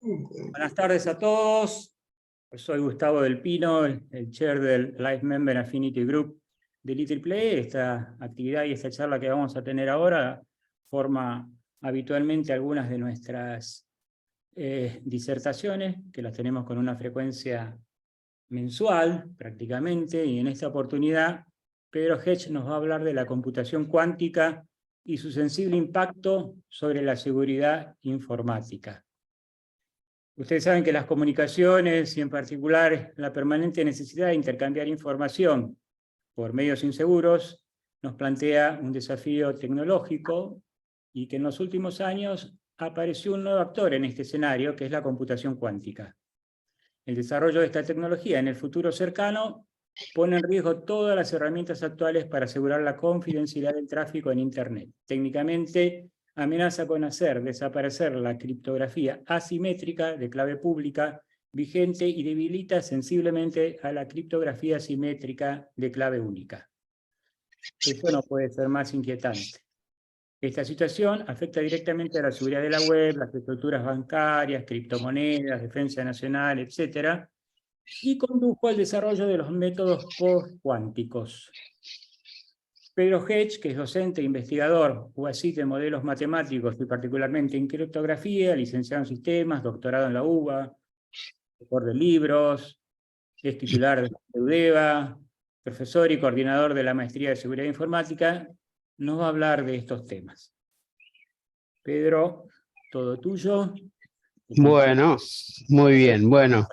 Buenas tardes a todos. Soy Gustavo Del Pino, el chair del Life Member Affinity Group de IEEE. Esta actividad y esta charla que vamos a tener ahora forma habitualmente algunas de nuestras disertaciones, que las tenemos con una frecuencia mensual prácticamente, y en esta oportunidad Pedro Hedge nos va a hablar de la computación cuántica y su sensible impacto sobre la seguridad informática. Ustedes saben que las comunicaciones, y en particular la permanente necesidad de intercambiar información por medios inseguros, nos plantea un desafío tecnológico y que en los últimos años apareció un nuevo actor en este escenario, que es la computación cuántica. El desarrollo de esta tecnología en el futuro cercano pone en riesgo todas las herramientas actuales para asegurar la confidencialidad del tráfico en Internet. Técnicamente, amenaza con hacer desaparecer la criptografía asimétrica de clave pública vigente y debilita sensiblemente a la criptografía simétrica de clave única. Esto no puede ser más inquietante. Esta situación afecta directamente a la seguridad de la web, las estructuras bancarias, criptomonedas, defensa nacional, etc., y condujo al desarrollo de los métodos post-cuánticos. Pedro Hedge, que es docente e investigador UASIT de modelos matemáticos y particularmente en criptografía, licenciado en sistemas, doctorado en la UBA, autor de libros, es titular de la UDEVA, profesor y coordinador de la Maestría de Seguridad Informática, nos va a hablar de estos temas. Pedro, todo tuyo. Bueno, muy bien, bueno.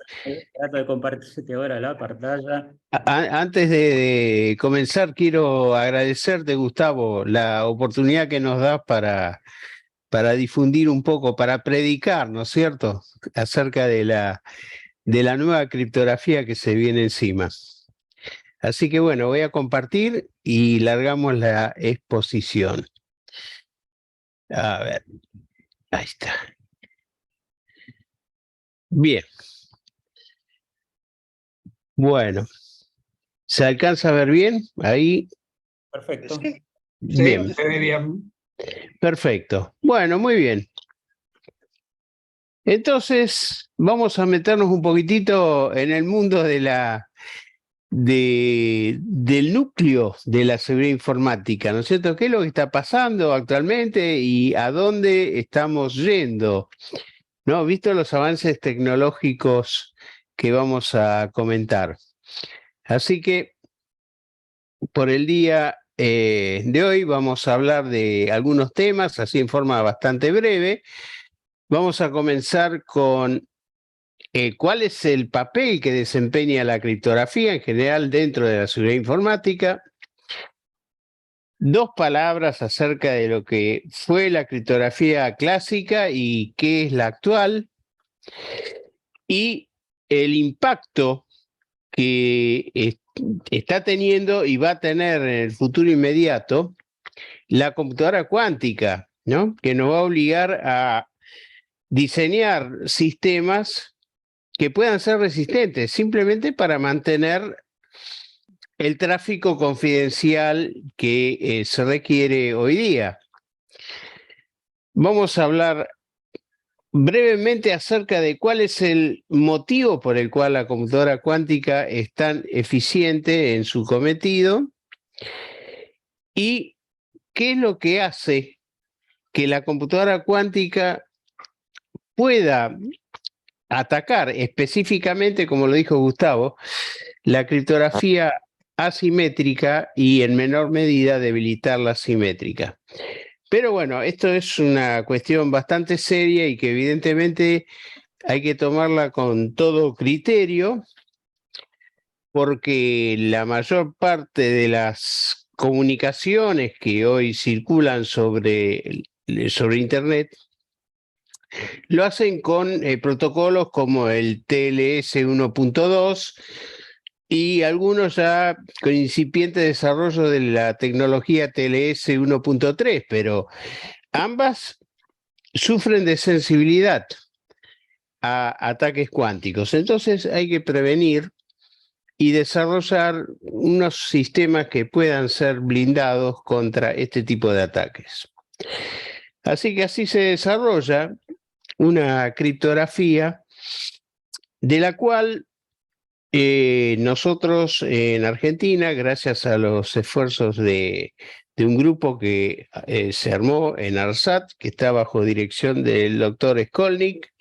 Trato de compartirte ahora la pantalla. Antes de comenzar, quiero agradecerte, Gustavo, la oportunidad que nos das para difundir un poco, para predicar, ¿no es cierto?, acerca de la nueva criptografía que se viene encima. Así que bueno, voy a compartir y largamos la exposición. A ver, ahí está. Bien. Bueno, ¿se alcanza a ver bien? Ahí. Perfecto. Sí, Bien. se ve bien. Perfecto. Bueno, muy bien. Entonces, vamos a meternos un poquitito en el mundo del núcleo de la seguridad informática, ¿no es cierto? ¿Qué es lo que está pasando actualmente y a dónde estamos yendo? ¿No? Visto los avances tecnológicos que vamos a comentar. Así que, por el día de hoy vamos a hablar de algunos temas, así en forma bastante breve. Vamos a comenzar con cuál es el papel que desempeña la criptografía en general dentro de la seguridad informática. Dos palabras acerca de lo que fue la criptografía clásica y qué es la actual. Y el impacto que está teniendo y va a tener en el futuro inmediato la computadora cuántica, ¿no?, que nos va a obligar a diseñar sistemas que puedan ser resistentes, simplemente para mantener el tráfico confidencial que se requiere hoy día. Vamos a hablar brevemente acerca de cuál es el motivo por el cual la computadora cuántica es tan eficiente en su cometido y qué es lo que hace que la computadora cuántica pueda atacar específicamente, como lo dijo Gustavo, la criptografía asimétrica y en menor medida debilitar la simétrica. Pero bueno, esto es una cuestión bastante seria y que evidentemente hay que tomarla con todo criterio, porque la mayor parte de las comunicaciones que hoy circulan sobre Internet lo hacen con protocolos como el TLS 1.2 y algunos ya con incipiente desarrollo de la tecnología TLS 1.3, pero ambas sufren de sensibilidad a ataques cuánticos. Entonces hay que prevenir y desarrollar unos sistemas que puedan ser blindados contra este tipo de ataques. Así que así se desarrolla una criptografía de la cual nosotros en Argentina, gracias a los esfuerzos de un grupo que se armó en ARSAT, que está bajo dirección del doctor Skolnik,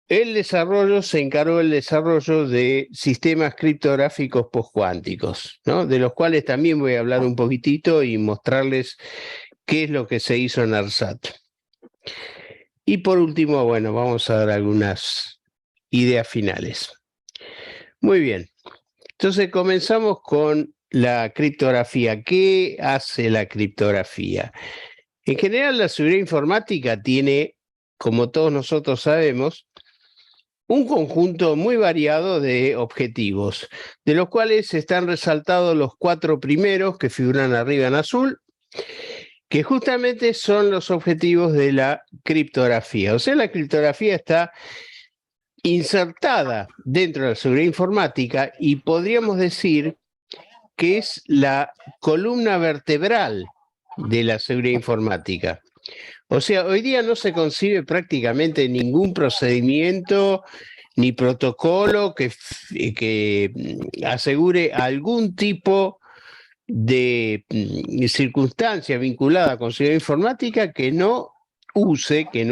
se encargó el desarrollo de sistemas criptográficos postcuánticos, ¿no? De los cuales también voy a hablar un poquitito y mostrarles qué es lo que se hizo en ARSAT. Y por último, bueno, vamos a dar algunas ideas finales. Muy bien, entonces comenzamos con la criptografía. ¿Qué hace la criptografía? En general, la seguridad informática tiene, como todos nosotros sabemos, un conjunto muy variado de objetivos, de los cuales están resaltados los 4 primeros que figuran arriba en azul, que justamente son los objetivos de la criptografía. O sea, la criptografía está insertada dentro de la seguridad informática y podríamos decir que es la columna vertebral de la seguridad informática. O sea, hoy día no se concibe prácticamente ningún procedimiento ni protocolo que asegure algún tipo de circunstancia vinculada con seguridad informática que no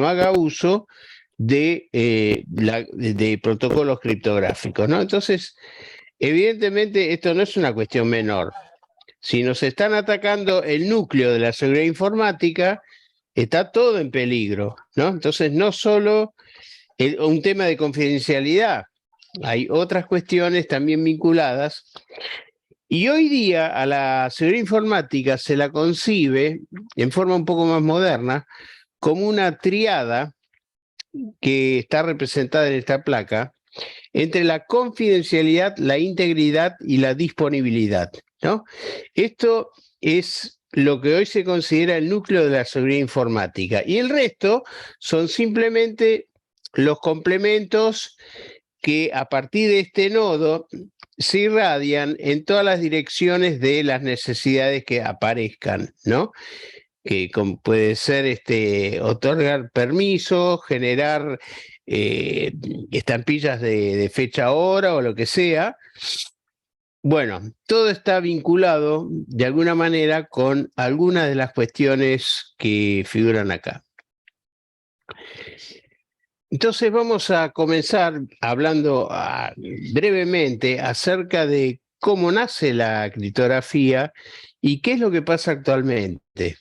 haga uso de protocolos criptográficos, ¿no? Entonces, evidentemente, esto no es una cuestión menor. Si nos están atacando el núcleo de la seguridad informática, está todo en peligro, ¿no? Entonces, no solo un tema de confidencialidad, hay otras cuestiones también vinculadas. Y hoy día a la seguridad informática se la concibe, en forma un poco más moderna, como una triada que está representada en esta placa, entre la confidencialidad, la integridad y la disponibilidad, ¿no? Esto es lo que hoy se considera el núcleo de la seguridad informática. Y el resto son simplemente los complementos que a partir de este nodo se irradian en todas las direcciones de las necesidades que aparezcan, ¿no? Que puede ser otorgar permisos, generar estampillas de fecha hora o lo que sea. Bueno, todo está vinculado de alguna manera con algunas de las cuestiones que figuran acá. Entonces vamos a comenzar hablando brevemente acerca de cómo nace la criptografía y qué es lo que pasa actualmente.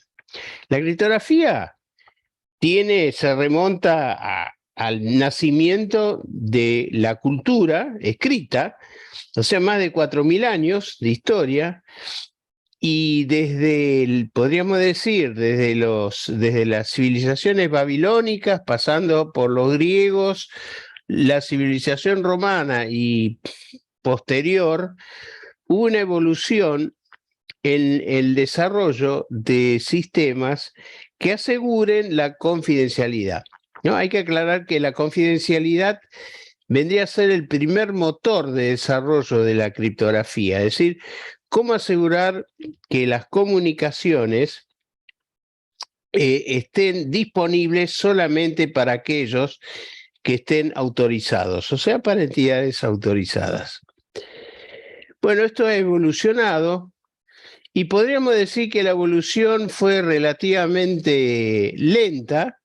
La criptografía se remonta al nacimiento de la cultura escrita, o sea, más de 4.000 años de historia, y podríamos decir, desde las civilizaciones babilónicas, pasando por los griegos, la civilización romana y posterior, hubo una evolución en el desarrollo de sistemas que aseguren la confidencialidad, ¿no? Hay que aclarar que la confidencialidad vendría a ser el primer motor de desarrollo de la criptografía, es decir, cómo asegurar que las comunicaciones estén disponibles solamente para aquellos que estén autorizados, o sea, para entidades autorizadas. Bueno, esto ha evolucionado y podríamos decir que la evolución fue relativamente lenta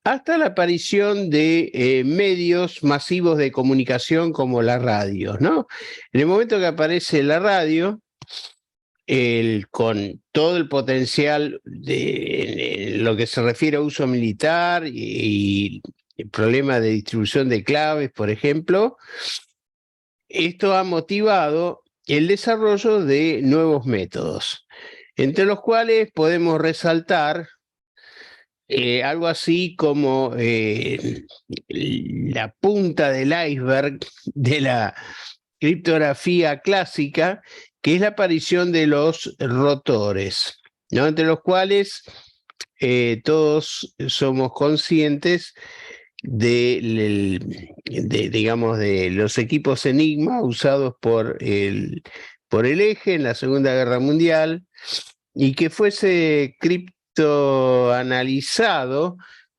hasta la aparición de medios masivos de comunicación como la radio, ¿no? En el momento que aparece la radio, con todo el potencial de lo que se refiere a uso militar y el problema de distribución de claves, por ejemplo, esto ha motivado el desarrollo de nuevos métodos, entre los cuales podemos resaltar algo así como la punta del iceberg de la criptografía clásica, que es la aparición de los rotores, ¿no? Entre los cuales todos somos conscientes digamos, de los equipos Enigma usados por el Eje en la Segunda Guerra Mundial, y que fuese criptoanalizado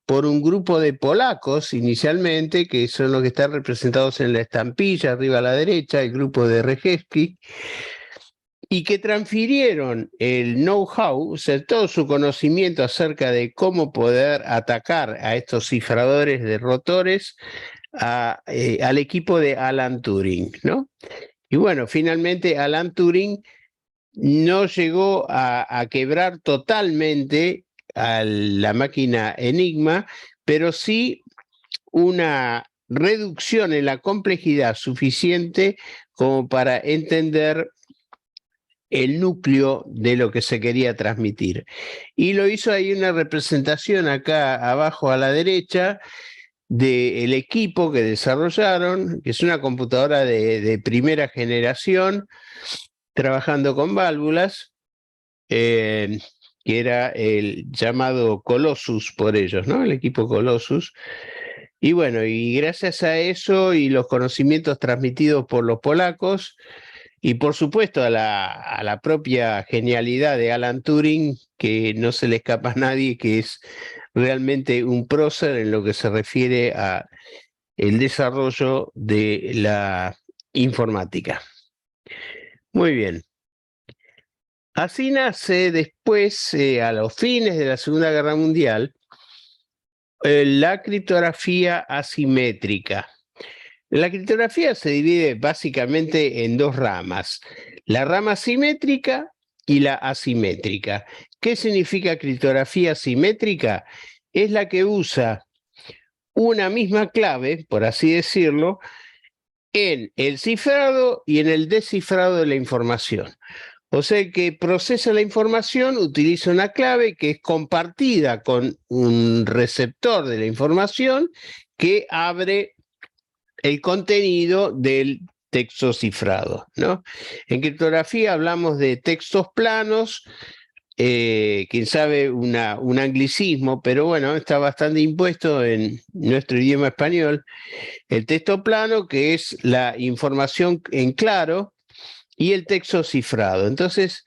por un grupo de polacos inicialmente, que son los que están representados en la estampilla arriba a la derecha, el grupo de Rejewski, y que transfirieron el know-how, o sea, todo su conocimiento acerca de cómo poder atacar a estos cifradores de rotores al equipo de Alan Turing, ¿no? Y bueno, finalmente Alan Turing no llegó a quebrar totalmente a la máquina Enigma, pero sí una reducción en la complejidad suficiente como para entender el núcleo de lo que se quería transmitir. Y lo hizo ahí una representación acá abajo a la derecha del equipo que desarrollaron, que es una computadora de primera generación, trabajando con válvulas, que era el llamado Colossus por ellos, ¿no? El equipo Colossus. Y bueno, y gracias a eso y los conocimientos transmitidos por los polacos, y por supuesto a la propia genialidad de Alan Turing, que no se le escapa a nadie, que es realmente un prócer en lo que se refiere a el desarrollo de la informática. Muy bien. Así nace después, a los fines de la Segunda Guerra Mundial, la criptografía asimétrica. La criptografía se divide básicamente en dos ramas, la rama simétrica y la asimétrica. ¿Qué significa criptografía simétrica? Es la que usa una misma clave, por así decirlo, en el cifrado y en el descifrado de la información. O sea que procesa la información, utiliza una clave que es compartida con un receptor de la información que abre el contenido del texto cifrado, ¿no? En criptografía hablamos de textos planos, quién sabe un anglicismo, pero bueno, está bastante impuesto en nuestro idioma español. El texto plano, que es la información en claro, y el texto cifrado. Entonces,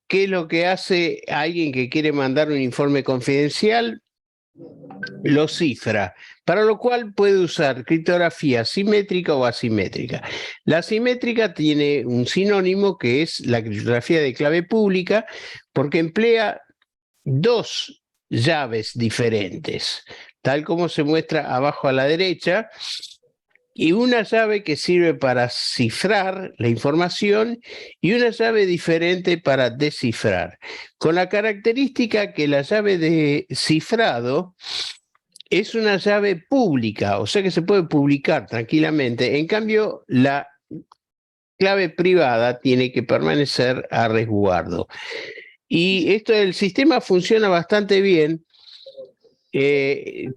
¿qué es lo que hace alguien que quiere mandar un informe confidencial? Lo cifra, para lo cual puede usar criptografía simétrica o asimétrica. La asimétrica tiene un sinónimo que es la criptografía de clave pública, porque emplea dos llaves diferentes, tal como se muestra abajo a la derecha, y una llave que sirve para cifrar la información y una llave diferente para descifrar, con la característica que la llave de cifrado es una llave pública, o sea que se puede publicar tranquilamente. En cambio, la clave privada tiene que permanecer a resguardo. Y el sistema funciona bastante bien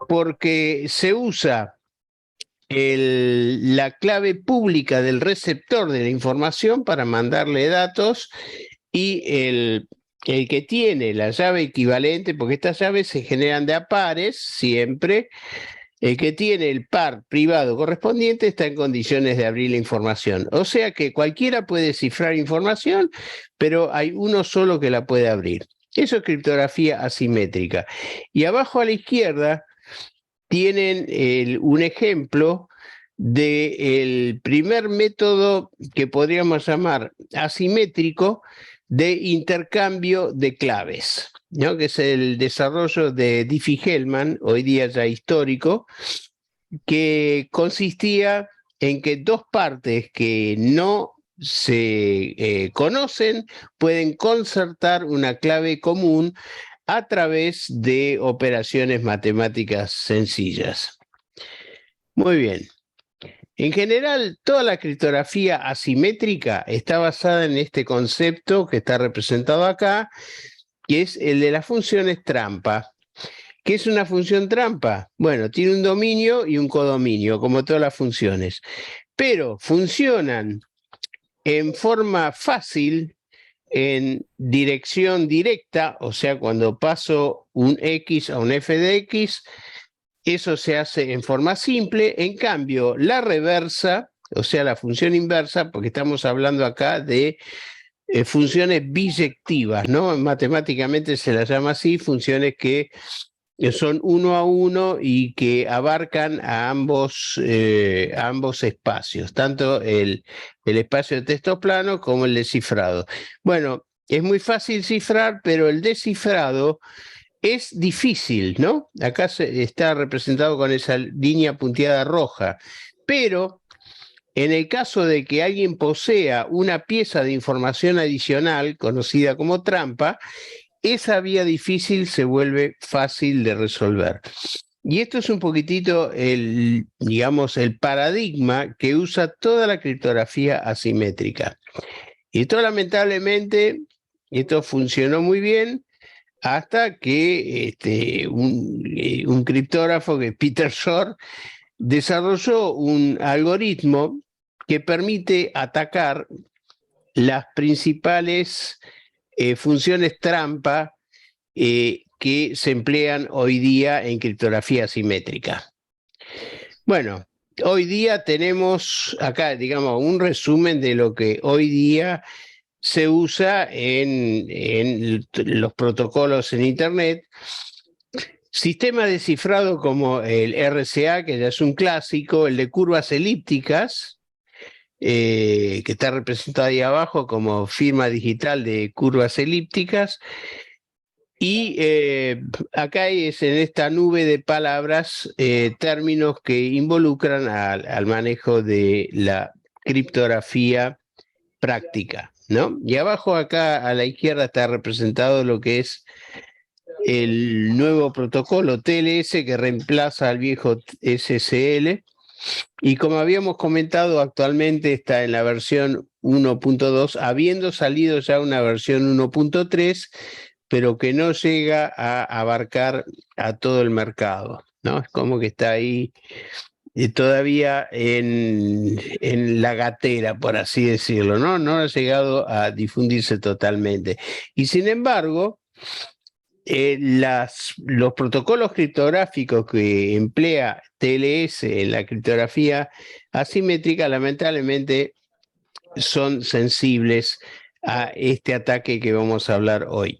porque se usa la clave pública del receptor de la información para mandarle datos, y el que tiene la llave equivalente, porque estas llaves se generan de a pares siempre, el que tiene el par privado correspondiente está en condiciones de abrir la información. O sea que cualquiera puede cifrar información, pero hay uno solo que la puede abrir. Eso es criptografía asimétrica. Y abajo a la izquierda tienen un ejemplo del primer método que podríamos llamar asimétrico de intercambio de claves, ¿no? Que es el desarrollo de Diffie-Hellman, hoy día ya histórico, que consistía en que dos partes que no se conocen pueden concertar una clave común a través de operaciones matemáticas sencillas. Muy bien. En general, toda la criptografía asimétrica está basada en este concepto que está representado acá, que es el de las funciones trampa. ¿Qué es una función trampa? Bueno, tiene un dominio y un codominio, como todas las funciones, pero funcionan en forma fácil en dirección directa, o sea, cuando paso un X a un f de X, eso se hace en forma simple. En cambio, la reversa, o sea, la función inversa, porque estamos hablando acá de funciones biyectivas, ¿no? Matemáticamente se las llama así, funciones que son 1 a 1 y que abarcan a ambos espacios, tanto el espacio de texto plano como el descifrado. Bueno, es muy fácil cifrar, pero el descifrado es difícil, ¿no? Acá está representado con esa línea punteada roja, pero en el caso de que alguien posea una pieza de información adicional, conocida como trampa, esa vía difícil se vuelve fácil de resolver. Y esto es un poquitito digamos, el paradigma que usa toda la criptografía asimétrica. Y esto, lamentablemente, esto funcionó muy bien hasta que un criptógrafo, que es Peter Shor, desarrolló un algoritmo que permite atacar las principales funciones trampa que se emplean hoy día en criptografía asimétrica. Bueno, hoy día tenemos acá, digamos, un resumen de lo que hoy día se usa en los protocolos en Internet. Sistema de cifrado como el RCA, que ya es un clásico, el de curvas elípticas, que está representado ahí abajo como firma digital de curvas elípticas. Y acá es en esta nube de palabras términos que involucran al manejo de la criptografía práctica, ¿no? Y abajo acá a la izquierda está representado lo que es el nuevo protocolo TLS que reemplaza al viejo SSL. Y como habíamos comentado, actualmente está en la versión 1.2, habiendo salido ya una versión 1.3, pero que no llega a abarcar a todo el mercado, ¿no? Es como que está ahí todavía en la gatera, por así decirlo, ¿no? No ha llegado a difundirse totalmente. Y sin embargo, los protocolos criptográficos que emplea TLS en la criptografía asimétrica, lamentablemente, son sensibles a este ataque que vamos a hablar hoy.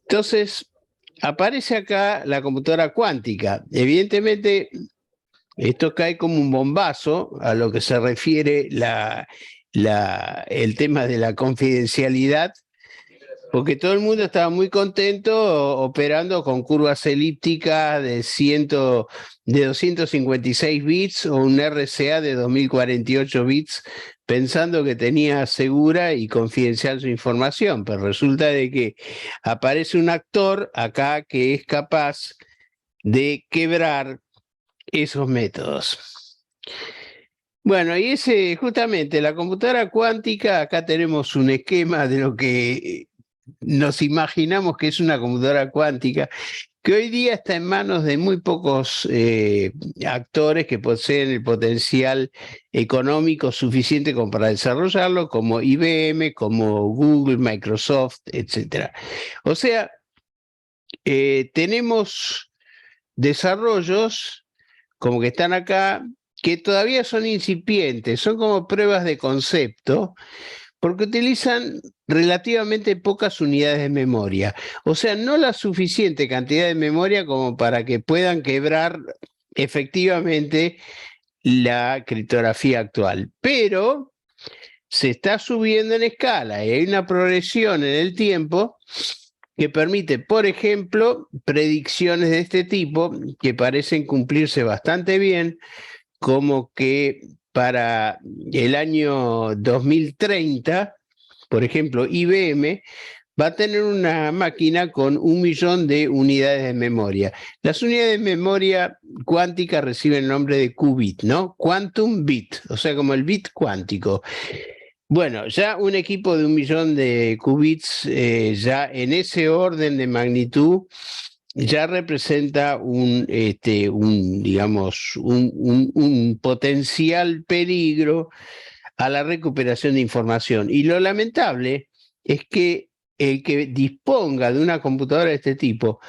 Entonces, aparece acá la computadora cuántica. Evidentemente, esto cae como un bombazo a lo que se refiere el tema de la confidencialidad, porque todo el mundo estaba muy contento operando con curvas elípticas de 256 bits o un RCA de 2048 bits, pensando que tenía segura y confidencial su información, pero resulta de que aparece un actor acá que es capaz de quebrar esos métodos. Bueno, y justamente la computadora cuántica, acá tenemos un esquema de lo que nos imaginamos que es una computadora cuántica, que hoy día está en manos de muy pocos actores que poseen el potencial económico suficiente como para desarrollarlo, como IBM, como Google, Microsoft, etc. O sea, tenemos desarrollos como que están acá, que todavía son incipientes, son como pruebas de concepto, porque utilizan relativamente pocas unidades de memoria. O sea, no la suficiente cantidad de memoria como para que puedan quebrar efectivamente la criptografía actual. Pero se está subiendo en escala y hay una progresión en el tiempo que permite, por ejemplo, predicciones de este tipo que parecen cumplirse bastante bien, como que para el año 2030, por ejemplo, IBM va a tener una máquina con 1 millón de unidades de memoria. Las unidades de memoria cuántica reciben el nombre de qubit, ¿no? Quantum bit, o sea, como el bit cuántico. Bueno, ya un equipo de 1 millón de qubits, ya en ese orden de magnitud, ya representa digamos, un potencial peligro a la recuperación de información. Y lo lamentable es que el que disponga de una computadora de este tipo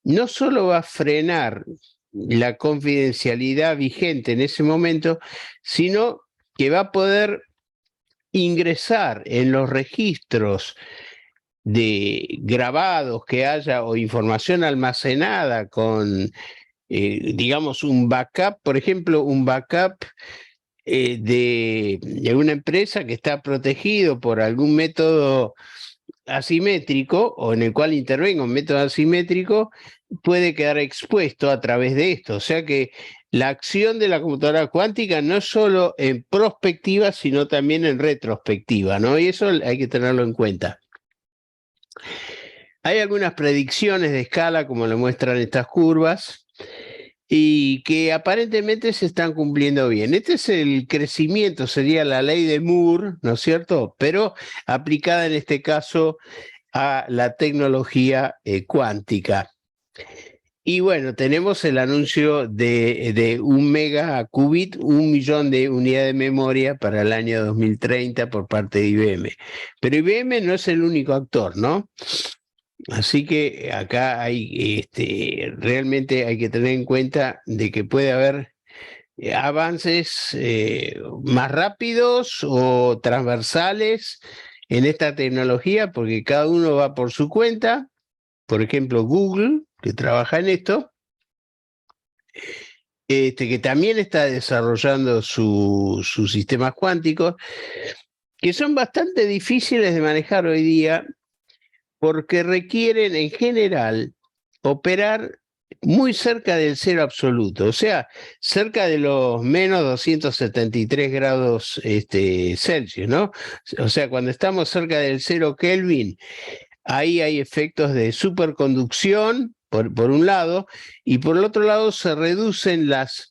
no solo va a frenar la confidencialidad vigente en ese momento, sino que va a poder ingresar en los registros de grabados que haya o información almacenada con, digamos, un backup, por ejemplo, un backup de una empresa que está protegido por algún método asimétrico o en el cual intervenga un método asimétrico, puede quedar expuesto a través de esto. O sea que la acción de la computadora cuántica no es solo en prospectiva, sino también en retrospectiva, ¿no? Y eso hay que tenerlo en cuenta. Hay algunas predicciones de escala, como lo muestran estas curvas, y que aparentemente se están cumpliendo bien. Este es el crecimiento, sería la ley de Moore, ¿no es cierto? Pero aplicada en este caso a la tecnología cuántica. Y bueno, tenemos el anuncio de 1 megaqubit, 1 millón de unidades de memoria para el año 2030 por parte de IBM. Pero IBM no es el único actor, ¿no? Así que acá hay, realmente hay que tener en cuenta de que puede haber avances más rápidos o transversales en esta tecnología, porque cada uno va por su cuenta. Por ejemplo, Google, que trabaja en esto, que también está desarrollando sus sistemas cuánticos, que son bastante difíciles de manejar hoy día, porque requieren en general operar muy cerca del cero absoluto, o sea, cerca de los menos 273 grados Celsius, ¿no? O sea, cuando estamos cerca del 0 Kelvin, ahí hay efectos de superconducción, por un lado, y por el otro lado se reducen las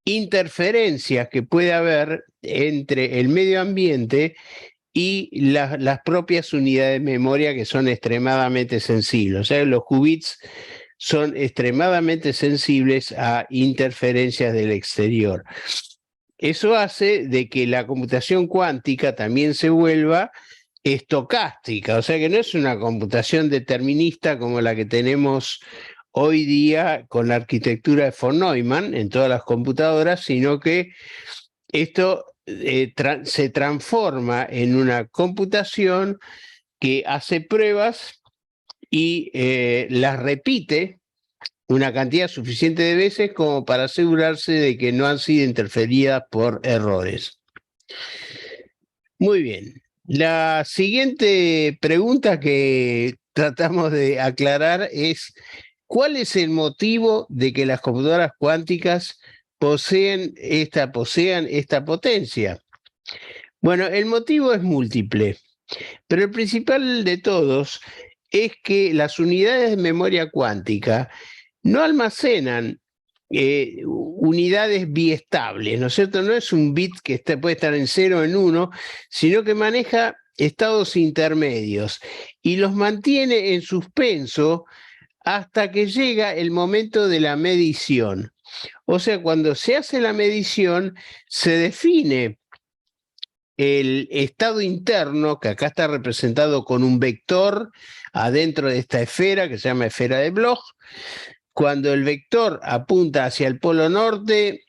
interferencias que puede haber entre el medio ambiente y las propias unidades de memoria, que son extremadamente sensibles. O sea, los qubits son extremadamente sensibles a interferencias del exterior. Eso hace de que la computación cuántica también se vuelva estocástica, o sea que no es una computación determinista como la que tenemos hoy día con la arquitectura de von Neumann en todas las computadoras, sino que esto se transforma en una computación que hace pruebas y las repite una cantidad suficiente de veces como para asegurarse de que no han sido interferidas por errores. Muy bien. La siguiente pregunta que tratamos de aclarar es: ¿cuál es el motivo de que las computadoras cuánticas posean esta potencia? Bueno, el motivo es múltiple, pero el principal de todos es que las unidades de memoria cuántica no almacenan unidades biestables, ¿no es cierto? No es un bit que puede estar en 0 o en 1, sino que maneja estados intermedios y los mantiene en suspenso hasta que llega el momento de la medición. O sea, cuando se hace la medición, se define el estado interno, que acá está representado con un vector adentro de esta esfera, que se llama esfera de Bloch. Cuando el vector apunta hacia el polo norte,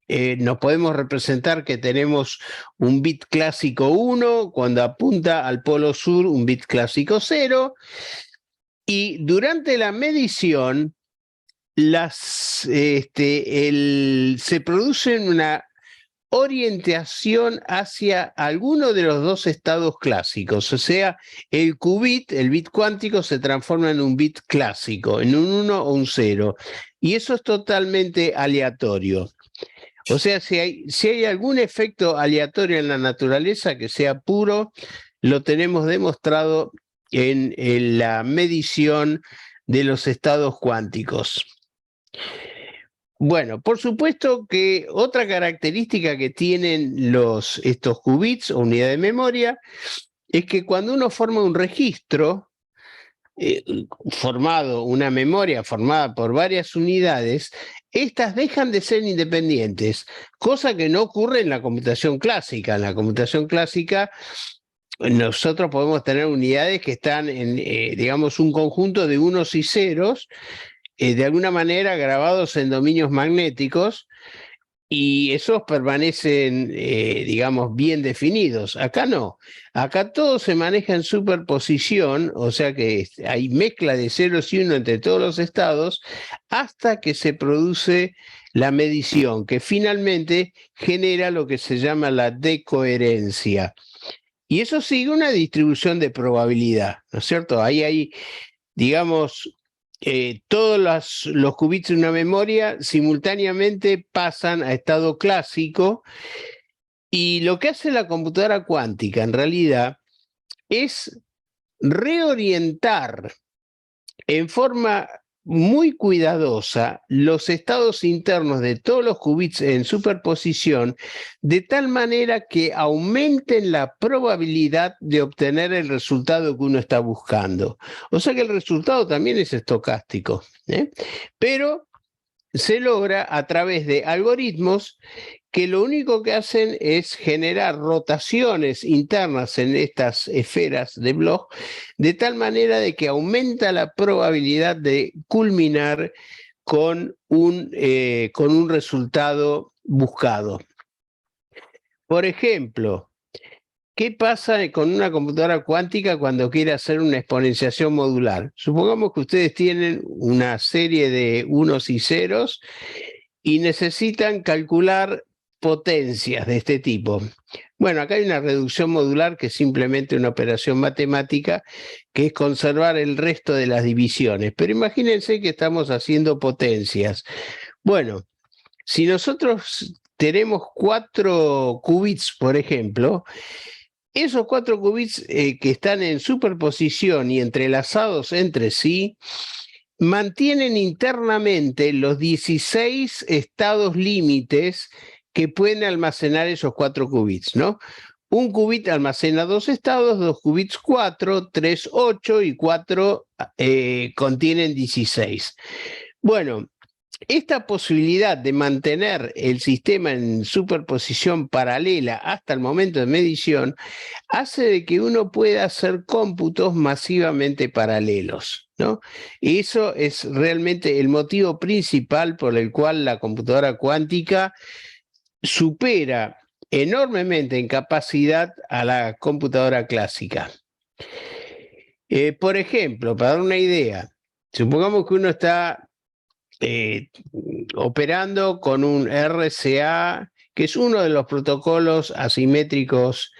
nos podemos representar que tenemos un bit clásico 1, cuando apunta al polo sur, un bit clásico 0, y durante la medición se produce una orientación hacia alguno de los dos estados clásicos, o sea, el qubit, el bit cuántico, se transforma en un bit clásico, en un 1 o un 0, y eso es totalmente aleatorio. O sea, si hay algún efecto aleatorio en la naturaleza que sea puro, lo tenemos demostrado en la medición de los estados cuánticos. Bueno, por supuesto que otra característica que tienen estos qubits o unidad de memoria es que cuando uno forma un registro, una memoria formada por varias unidades, estas dejan de ser independientes, cosa que no ocurre en la computación clásica. En la computación clásica nosotros podemos tener unidades que están en, digamos, un conjunto de unos y ceros, de alguna manera grabados en dominios magnéticos, y esos permanecen, digamos, bien definidos. Acá no. Acá todo se maneja en superposición, o sea que hay mezcla de ceros y uno entre todos los estados, hasta que se produce la medición, que finalmente genera lo que se llama la decoherencia. Y eso sigue una distribución de probabilidad, ¿no es cierto? Ahí hay, digamos, todos los qubits de una memoria simultáneamente pasan a estado clásico, y lo que hace la computadora cuántica en realidad es reorientar en forma muy cuidadosa los estados internos de todos los qubits en superposición, de tal manera que aumenten la probabilidad de obtener el resultado que uno está buscando. O sea que el resultado también es estocástico, pero se logra a través de algoritmos que lo único que hacen es generar rotaciones internas en estas esferas de Bloch, de tal manera de que aumenta la probabilidad de culminar con un resultado buscado. Por ejemplo, ¿qué pasa con una computadora cuántica cuando quiere hacer una exponenciación modular? Supongamos que ustedes tienen una serie de unos y ceros y necesitan calcular potencias de este tipo. Bueno, acá hay una reducción modular que es simplemente una operación matemática, que es conservar el resto de las divisiones. Pero imagínense que estamos haciendo potencias. Bueno, si nosotros tenemos 4 qubits, por ejemplo, esos 4 qubits que están en superposición y entrelazados entre sí, mantienen internamente los 16 estados límites que pueden almacenar esos 4 qubits, ¿no? Un qubit almacena 2 estados, 2 qubits 4, 3 8 y 4 contienen 16. Bueno, esta posibilidad de mantener el sistema en superposición paralela hasta el momento de medición hace de que uno pueda hacer cómputos masivamente paralelos, ¿no? Y eso es realmente el motivo principal por el cual la computadora cuántica supera enormemente en capacidad a la computadora clásica. Por ejemplo, para dar una idea, supongamos que uno está operando con un RCA, que es uno de los protocolos asimétricos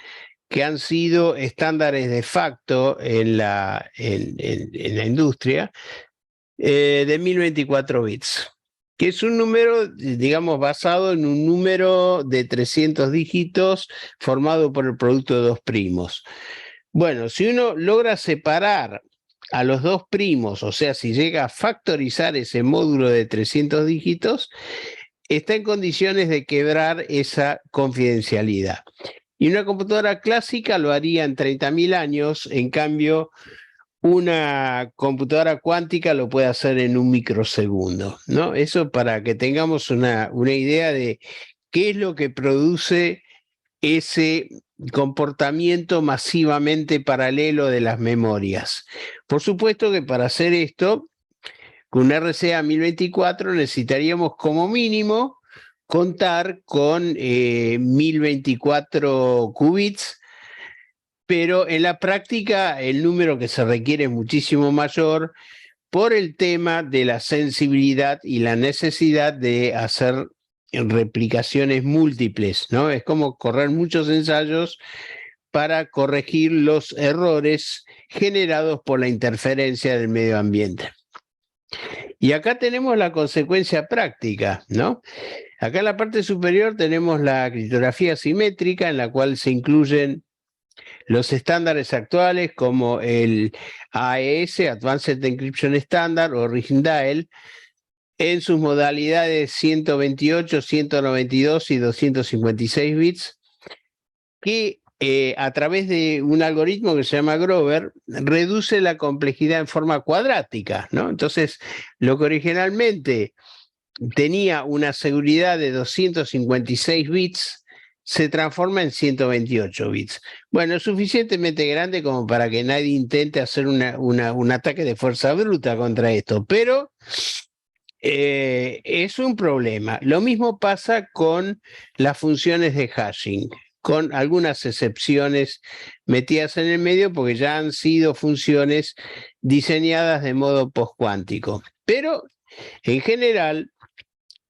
que han sido estándares de facto en la industria, de 1024 bits, que es un número, digamos, basado en un número de 300 dígitos formado por el producto de 2 primos. Bueno, si uno logra separar a los 2 primos, o sea, si llega a factorizar ese módulo de 300 dígitos, está en condiciones de quebrar esa confidencialidad. Y una computadora clásica lo haría en 30.000 años, en cambio, una computadora cuántica lo puede hacer en un microsegundo, ¿no? Eso para que tengamos una idea de qué es lo que produce ese comportamiento masivamente paralelo de las memorias. Por supuesto que para hacer esto, con un RCA 1024 necesitaríamos como mínimo contar con 1024 qubits, pero en la práctica el número que se requiere es muchísimo mayor por el tema de la sensibilidad y la necesidad de hacer replicaciones múltiples, ¿no? Es como correr muchos ensayos para corregir los errores generados por la interferencia del medio ambiente. Y acá tenemos la consecuencia práctica, ¿no? Acá en la parte superior tenemos la criptografía simétrica, en la cual se incluyen los estándares actuales como el AES, Advanced Encryption Standard, o RIGDAEL, en sus modalidades 128, 192 y 256 bits, que a través de un algoritmo que se llama Grover, reduce la complejidad en forma cuadrática, ¿no? Entonces, lo que originalmente tenía una seguridad de 256 bits, se transforma en 128 bits. Bueno, es suficientemente grande como para que nadie intente hacer un ataque de fuerza bruta contra esto, pero es un problema. Lo mismo pasa con las funciones de hashing, con algunas excepciones metidas en el medio porque ya han sido funciones diseñadas de modo postcuántico. Pero en general,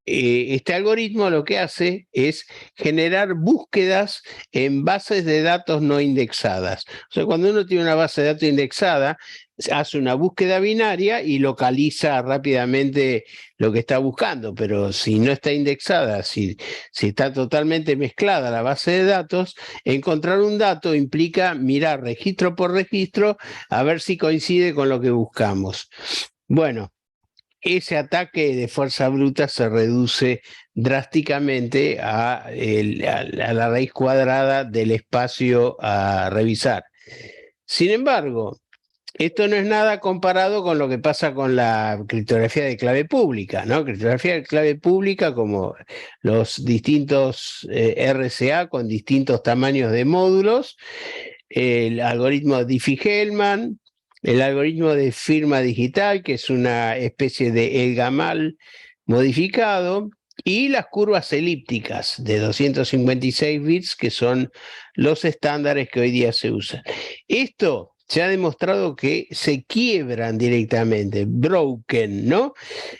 este algoritmo lo que hace es generar búsquedas en bases de datos no indexadas. O sea, cuando uno tiene una base de datos indexada, hace una búsqueda binaria y localiza rápidamente lo que está buscando, pero si no está indexada, si está totalmente mezclada la base de datos, encontrar un dato implica mirar registro por registro a ver si coincide con lo que buscamos. Bueno, ese ataque de fuerza bruta se reduce drásticamente a la raíz cuadrada del espacio a revisar. Sin embargo, esto no es nada comparado con lo que pasa con la criptografía de clave pública, ¿no? Criptografía de clave pública, como los distintos RSA con distintos tamaños de módulos, el algoritmo Diffie-Hellman, el algoritmo de firma digital, que es una especie de ELGAMAL modificado, y las curvas elípticas de 256 bits, que son los estándares que hoy día se usan. Esto se ha demostrado que se quiebran directamente, broken, ¿no?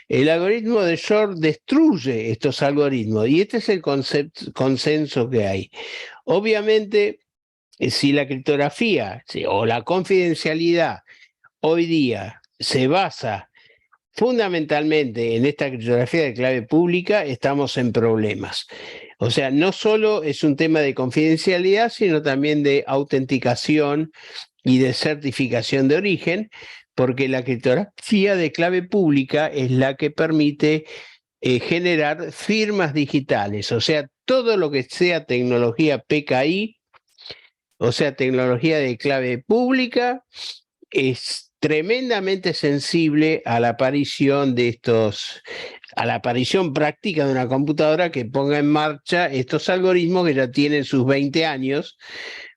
El algoritmo de Shor destruye estos algoritmos y este es el consenso que hay. Obviamente, si la criptografía o la confidencialidad hoy día se basa fundamentalmente en esta criptografía de clave pública, estamos en problemas. O sea, no solo es un tema de confidencialidad, sino también de autenticación y de certificación de origen, porque la criptografía de clave pública es la que permite generar firmas digitales, o sea, todo lo que sea tecnología PKI, o sea, tecnología de clave pública, es tremendamente sensible a la aparición de a la aparición práctica de una computadora que ponga en marcha estos algoritmos que ya tienen sus 20 años,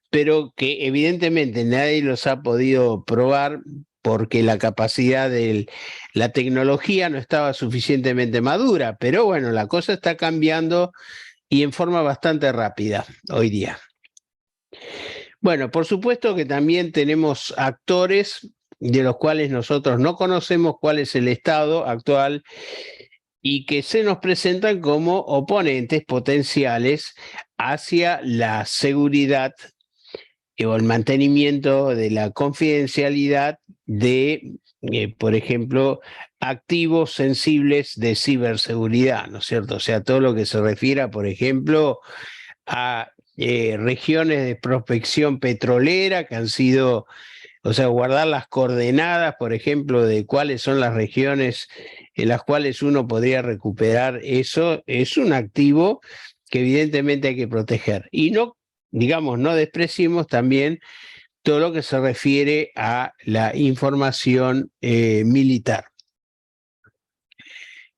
pero que evidentemente nadie los ha podido probar porque la capacidad de la tecnología no estaba suficientemente madura. Pero bueno, la cosa está cambiando y en forma bastante rápida hoy día. Bueno, por supuesto que también tenemos actores de los cuales nosotros no conocemos cuál es el estado actual y que se nos presentan como oponentes potenciales hacia la seguridad o el mantenimiento de la confidencialidad de, por ejemplo, activos sensibles de ciberseguridad, ¿no es cierto? O sea, todo lo que se refiera, por ejemplo, a regiones de prospección petrolera que han sido, o sea, guardar las coordenadas, por ejemplo, de cuáles son las regiones en las cuales uno podría recuperar eso, es un activo que evidentemente hay que proteger. Y no, digamos, no despreciemos también todo lo que se refiere a la información militar.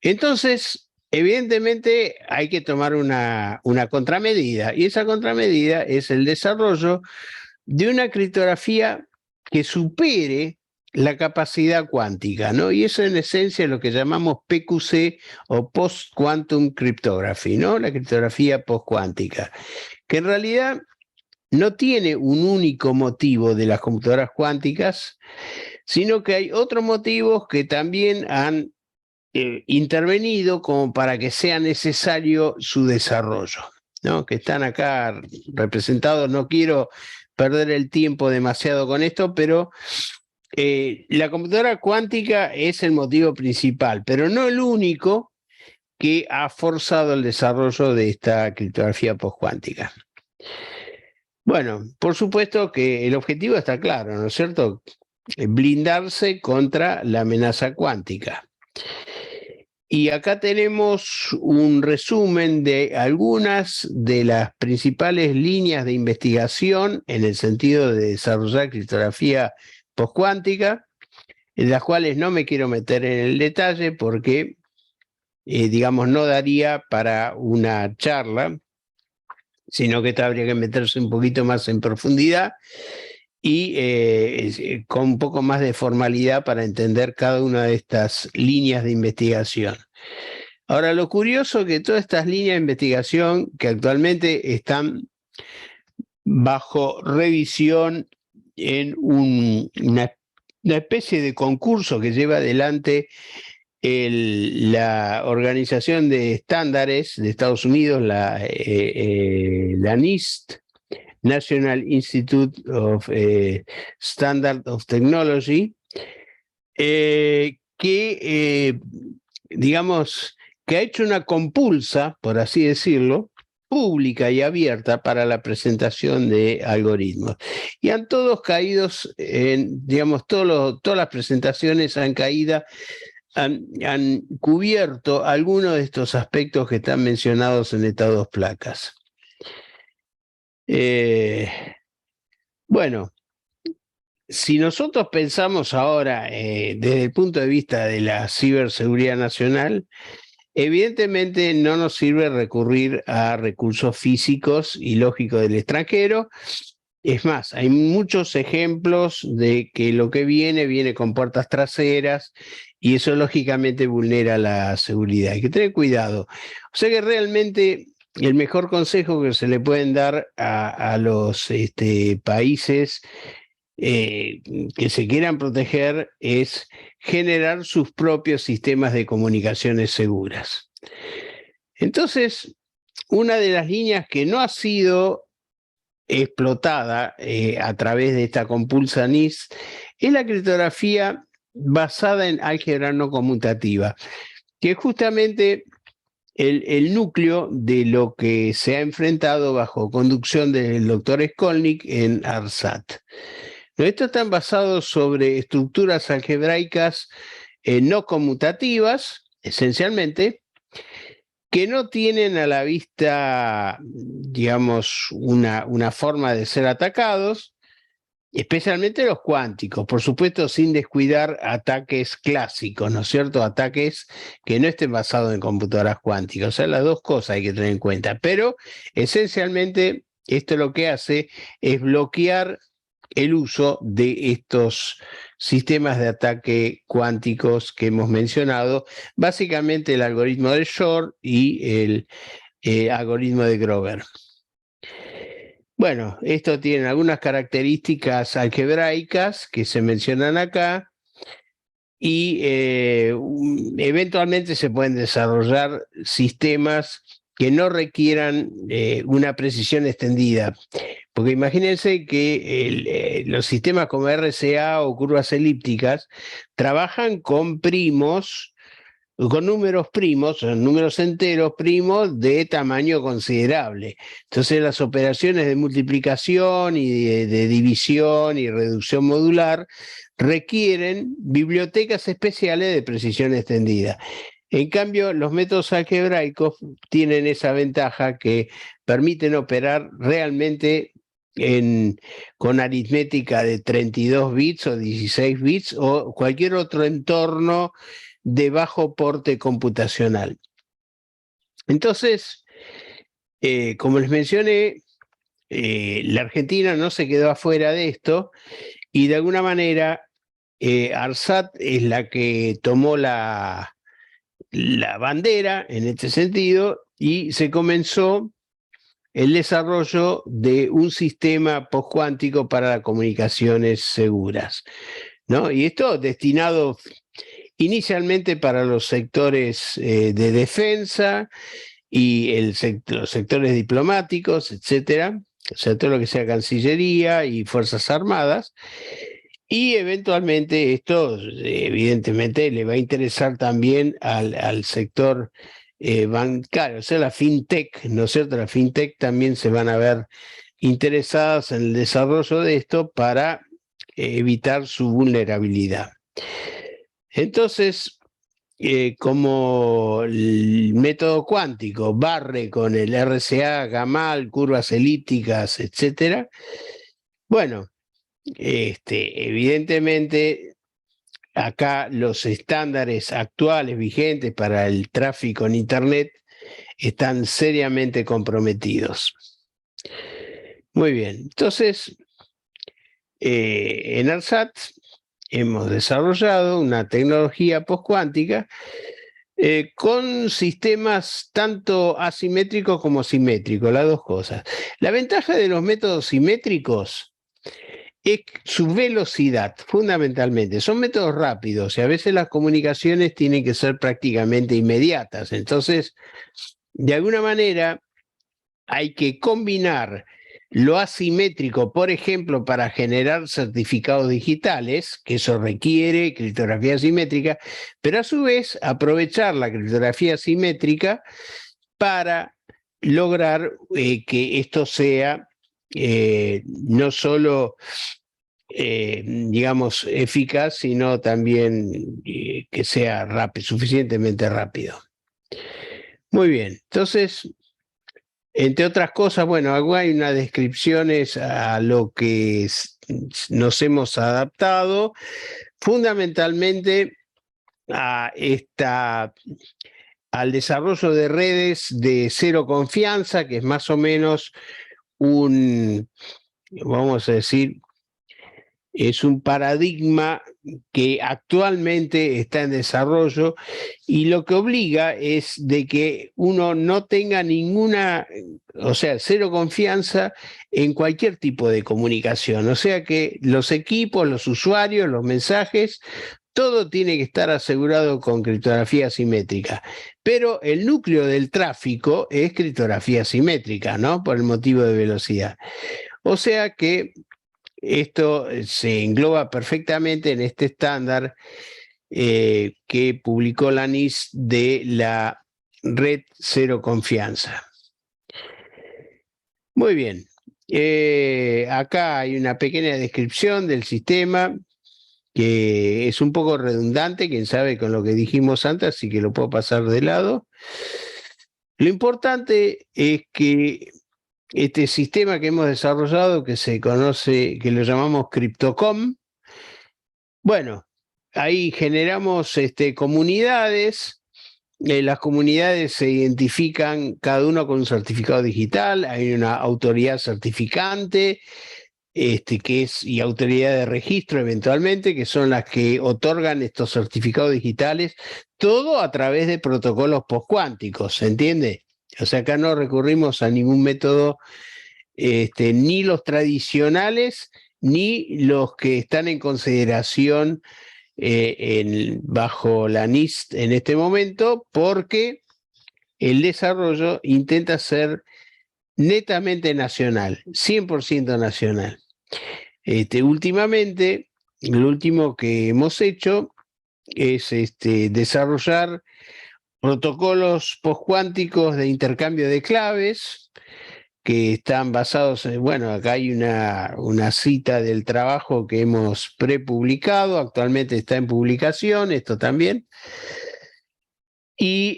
Entonces, evidentemente hay que tomar una contramedida, y esa contramedida es el desarrollo de una criptografía que supere la capacidad cuántica, ¿no? Y eso en esencia es lo que llamamos PQC o Post-Quantum Cryptography, ¿no? La criptografía postcuántica, que en realidad no tiene un único motivo de las computadoras cuánticas, sino que hay otros motivos que también han intervenido como para que sea necesario su desarrollo, ¿no? Que están acá representados. No quiero perder el tiempo demasiado con esto, pero la computadora cuántica es el motivo principal, pero no el único que ha forzado el desarrollo de esta criptografía postcuántica. Bueno, por supuesto que el objetivo está claro, ¿no es cierto? Blindarse contra la amenaza cuántica. Y acá tenemos un resumen de algunas de las principales líneas de investigación en el sentido de desarrollar criptografía postcuántica, en las cuales no me quiero meter en el detalle porque, digamos, no daría para una charla, sino que habría que meterse un poquito más en profundidad y con un poco más de formalidad para entender cada una de estas líneas de investigación. Ahora, lo curioso es que todas estas líneas de investigación que actualmente están bajo revisión en una especie de concurso que lleva adelante la Organización de Estándares de Estados Unidos, la NIST, National Institute of Standard of Technology, digamos, que ha hecho una compulsa, por así decirlo, pública y abierta para la presentación de algoritmos. Y han todos caído en, digamos, todas las presentaciones han cubierto algunos de estos aspectos que están mencionados en estas dos placas. Bueno, si nosotros pensamos ahora desde el punto de vista de la ciberseguridad nacional, evidentemente no nos sirve recurrir a recursos físicos y lógicos del extranjero. Es más, hay muchos ejemplos de que lo que viene con puertas traseras y eso lógicamente vulnera la seguridad. Hay que tener cuidado. O sea que realmente el mejor consejo que se le pueden dar a los países que se quieran proteger es generar sus propios sistemas de comunicaciones seguras. Entonces, una de las líneas que no ha sido explotada a través de esta compulsa NIST es la criptografía basada en álgebra no conmutativa, que es justamente el núcleo de lo que se ha enfrentado bajo conducción del doctor Skolnick en ARSAT. Estos están basados sobre estructuras algebraicas no conmutativas, esencialmente, que no tienen a la vista, digamos, una forma de ser atacados, especialmente los cuánticos, por supuesto sin descuidar ataques clásicos, ¿no es cierto? Ataques que no estén basados en computadoras cuánticas, o sea, las dos cosas hay que tener en cuenta, pero esencialmente esto lo que hace es bloquear el uso de estos sistemas de ataque cuánticos que hemos mencionado, básicamente el algoritmo de Shor y el algoritmo de Grover. Bueno, esto tiene algunas características algebraicas que se mencionan acá y eventualmente se pueden desarrollar sistemas que no requieran una precisión extendida. Porque imagínense que los sistemas como RCA o curvas elípticas trabajan con primos, con números primos, números enteros primos de tamaño considerable. Entonces las operaciones de multiplicación y de división y reducción modular requieren bibliotecas especiales de precisión extendida. En cambio, los métodos algebraicos tienen esa ventaja que permiten operar realmente con aritmética de 32 bits o 16 bits o cualquier otro entorno de bajo porte computacional. Entonces, como les mencioné, la Argentina no se quedó afuera de esto y de alguna manera ARSAT es la que tomó la bandera en este sentido y se comenzó el desarrollo de un sistema postcuántico para las comunicaciones seguras, ¿no? Y esto destinado inicialmente para los sectores de defensa y los sectores diplomáticos, etcétera, o sea, todo lo que sea Cancillería y Fuerzas Armadas. Y eventualmente esto, evidentemente, le va a interesar también al sector bancario, o sea, la fintech, ¿no es cierto? La fintech también se van a ver interesadas en el desarrollo de esto para evitar su vulnerabilidad. Entonces, como el método cuántico barre con el RCA, Gamal, curvas elípticas, etcétera, bueno, evidentemente acá los estándares actuales vigentes para el tráfico en Internet están seriamente comprometidos. Muy bien, entonces en ARSAT hemos desarrollado una tecnología postcuántica con sistemas tanto asimétricos como simétricos, las dos cosas. La ventaja de los métodos simétricos es su velocidad, fundamentalmente. Son métodos rápidos y a veces las comunicaciones tienen que ser prácticamente inmediatas. Entonces, de alguna manera, hay que combinar lo asimétrico, por ejemplo, para generar certificados digitales, que eso requiere criptografía asimétrica, pero a su vez aprovechar la criptografía asimétrica para lograr que esto sea no solo, digamos, eficaz, sino también que sea rápido, suficientemente rápido. Muy bien, entonces, entre otras cosas, bueno, acá hay unas descripciones a lo que nos hemos adaptado, fundamentalmente al desarrollo de redes de cero confianza, que es más o menos vamos a decir, es un paradigma que actualmente está en desarrollo y lo que obliga es de que uno no tenga cero confianza en cualquier tipo de comunicación. O sea que los equipos, los usuarios, los mensajes, todo tiene que estar asegurado con criptografía asimétrica. Pero el núcleo del tráfico es criptografía asimétrica, ¿no? Por el motivo de velocidad. O sea que esto se engloba perfectamente en este estándar que publicó la NIST de la red cero confianza. Muy bien. Acá hay una pequeña descripción del sistema que es un poco redundante, quién sabe con lo que dijimos antes, así que lo puedo pasar de lado. Lo importante es que este sistema que hemos desarrollado, que se conoce, que lo llamamos CryptoCom, bueno, ahí generamos comunidades. Las comunidades se identifican cada uno con un certificado digital, hay una autoridad certificante, y autoridad de registro eventualmente, que son las que otorgan estos certificados digitales, todo a través de protocolos postcuánticos, ¿se entiende? O sea, acá no recurrimos a ningún método, ni los tradicionales, ni los que están en consideración bajo la NIST en este momento, porque el desarrollo intenta ser netamente nacional, 100% nacional. Últimamente, lo último que hemos hecho es desarrollar protocolos postcuánticos de intercambio de claves que están basados bueno, acá hay una cita del trabajo que hemos prepublicado, actualmente está en publicación, esto también, y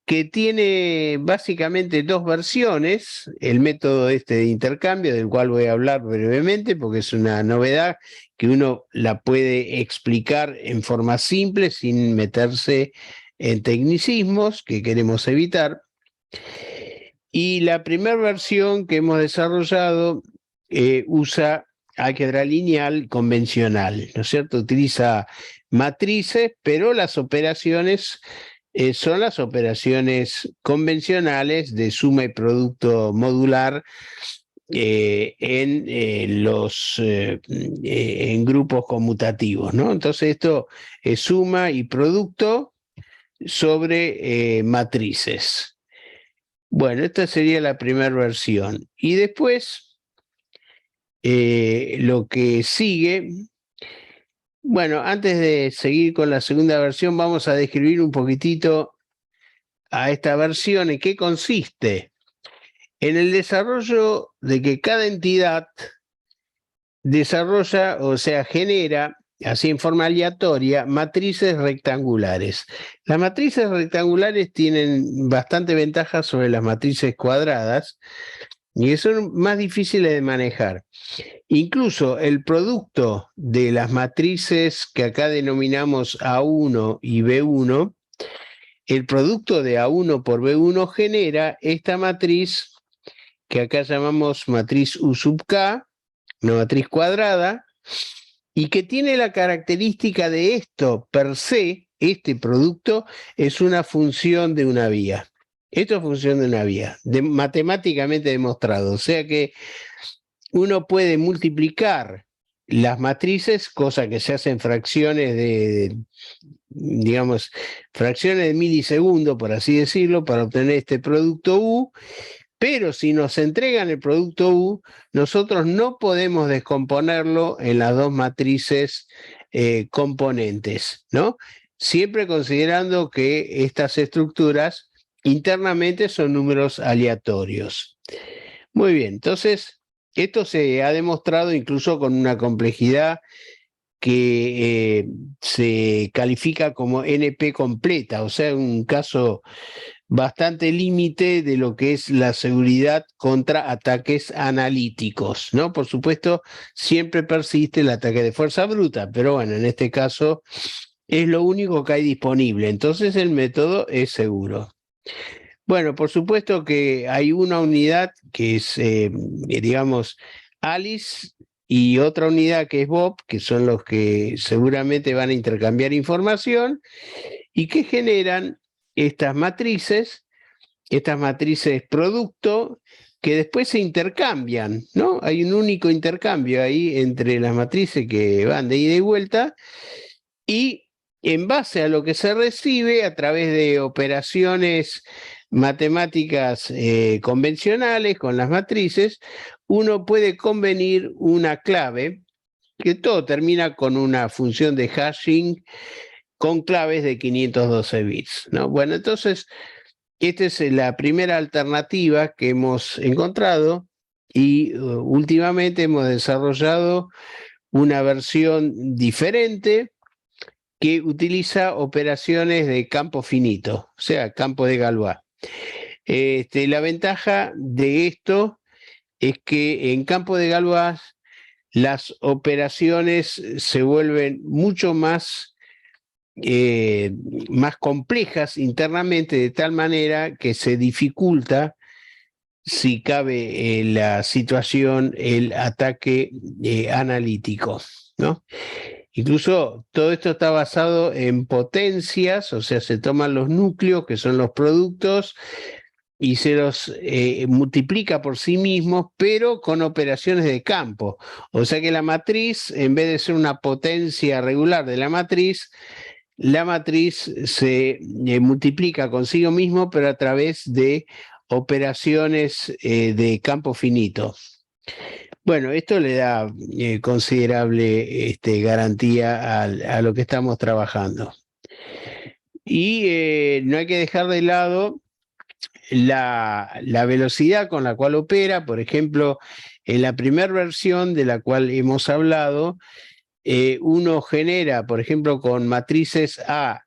que tiene básicamente dos versiones, el método de intercambio, del cual voy a hablar brevemente, porque es una novedad que uno la puede explicar en forma simple, sin meterse en tecnicismos que queremos evitar. Y la primera versión que hemos desarrollado usa álgebra lineal convencional, ¿no es cierto? Utiliza matrices, pero las operaciones son las operaciones convencionales de suma y producto modular en grupos conmutativos, ¿no? Entonces esto es suma y producto sobre matrices. Bueno, esta sería la primera versión. Y después, lo que sigue, bueno, antes de seguir con la segunda versión, vamos a describir un poquitito a esta versión en qué consiste. En el desarrollo de que cada entidad desarrolla, o sea, genera, así en forma aleatoria, matrices rectangulares. Las matrices rectangulares tienen bastante ventaja sobre las matrices cuadradas y son más difíciles de manejar. Incluso el producto de las matrices que acá denominamos A1 y B1, el producto de A1 por B1 genera esta matriz que acá llamamos matriz U sub K, una matriz cuadrada, y que tiene la característica de esto per se, este producto es una función de una vía. Esto es función de una vía, matemáticamente demostrado. O sea que uno puede multiplicar las matrices, cosa que se hace en fracciones digamos, fracciones de milisegundo, por así decirlo, para obtener este producto U, pero si nos entregan el producto U, nosotros no podemos descomponerlo en las dos matrices componentes, ¿no? Siempre considerando que estas estructuras internamente son números aleatorios. Muy bien, entonces esto se ha demostrado incluso con una complejidad que se califica como NP completa, o sea, un caso bastante límite de lo que es la seguridad contra ataques analíticos, ¿no? Por supuesto, siempre persiste el ataque de fuerza bruta, pero bueno, en este caso es lo único que hay disponible, entonces el método es seguro. Bueno, por supuesto que hay una unidad que es, digamos, Alice, y otra unidad que es Bob, que son los que seguramente van a intercambiar información y que generan estas matrices producto, que después se intercambian, ¿no? Hay un único intercambio ahí entre las matrices que van de ida y vuelta, y en base a lo que se recibe a través de operaciones matemáticas convencionales con las matrices, uno puede convenir una clave, que todo termina con una función de hashing con claves de 512 bits, ¿no? Bueno, entonces, esta es la primera alternativa que hemos encontrado y últimamente hemos desarrollado una versión diferente que utiliza operaciones de campo finito, o sea, campo de Galois. La ventaja de esto es que en campo de Galois las operaciones se vuelven mucho más complejas internamente, de tal manera que se dificulta, si cabe la situación, el ataque analítico, ¿no? Incluso todo esto está basado en potencias, o sea, se toman los núcleos, que son los productos, y se los multiplica por sí mismos, pero con operaciones de campo. O sea que la matriz, en vez de ser una potencia regular de la matriz se multiplica consigo mismo, pero a través de operaciones de campo finito. Bueno, esto le da considerable garantía a lo que estamos trabajando. Y no hay que dejar de lado la velocidad con la cual opera. Por ejemplo, en la primera versión de la cual hemos hablado, uno genera, por ejemplo, con matrices A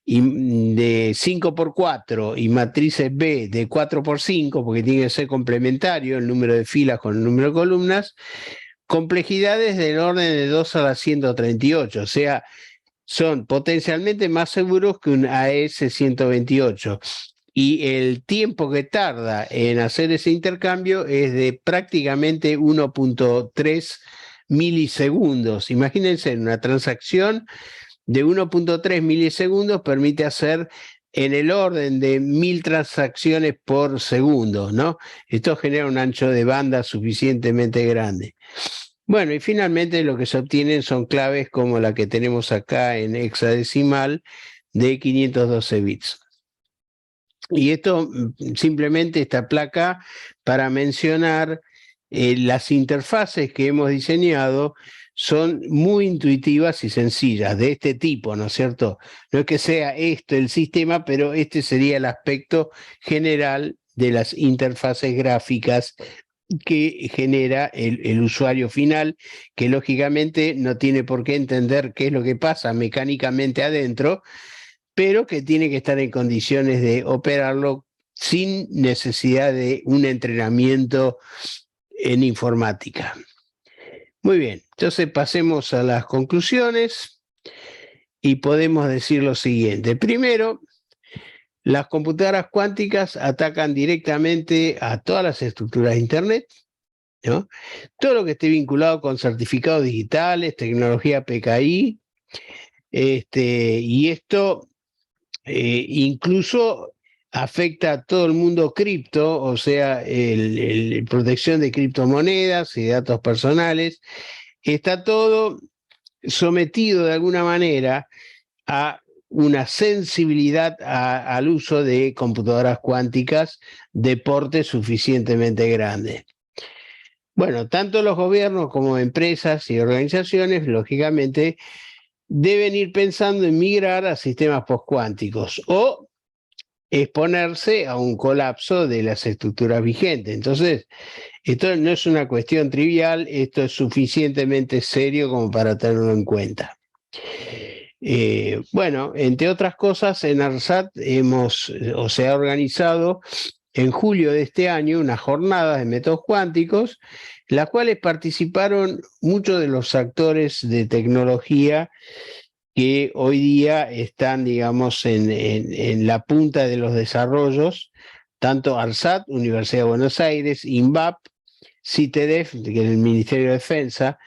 de 5x4 y matrices B de 4x5, porque tiene que ser complementario el número de filas con el número de columnas, complejidades del orden de 2 a la 138, o sea, son potencialmente más seguros que un AES 128. Y el tiempo que tarda en hacer ese intercambio es de prácticamente 1.3 milisegundos. Imagínense, una transacción de 1.3 milisegundos permite hacer en el orden de 1000 transacciones por segundo, ¿no? Esto genera un ancho de banda suficientemente grande. Bueno, y finalmente lo que se obtienen son claves como la que tenemos acá en hexadecimal de 512 bits. Y esto, simplemente esta placa para mencionar las interfaces que hemos diseñado son muy intuitivas y sencillas, de este tipo, ¿no es cierto? No es que sea esto el sistema, pero este sería el aspecto general de las interfaces gráficas que genera el usuario final, que lógicamente no tiene por qué entender qué es lo que pasa mecánicamente adentro, pero que tiene que estar en condiciones de operarlo sin necesidad de un entrenamiento en informática. Muy bien, entonces pasemos a las conclusiones y podemos decir lo siguiente. Primero, las computadoras cuánticas atacan directamente a todas las estructuras de Internet, ¿no? Todo lo que esté vinculado con certificados digitales, tecnología PKI, Y esto incluso afecta a todo el mundo cripto, o sea, protección de criptomonedas y datos personales. Está todo sometido de alguna manera a una sensibilidad al uso de computadoras cuánticas de porte suficientemente grande. Bueno, tanto los gobiernos como empresas y organizaciones, lógicamente, deben ir pensando en migrar a sistemas postcuánticos o exponerse a un colapso de las estructuras vigentes. Entonces, esto no es una cuestión trivial, esto es suficientemente serio como para tenerlo en cuenta. Bueno, entre otras cosas, en ARSAT se ha organizado en julio de este año unas jornadas de métodos cuánticos, las cuales participaron muchos de los actores de tecnología que hoy día están, digamos, en la punta de los desarrollos, tanto ARSAT, Universidad de Buenos Aires, INVAP, CITEDEF, que es el Ministerio de Defensa,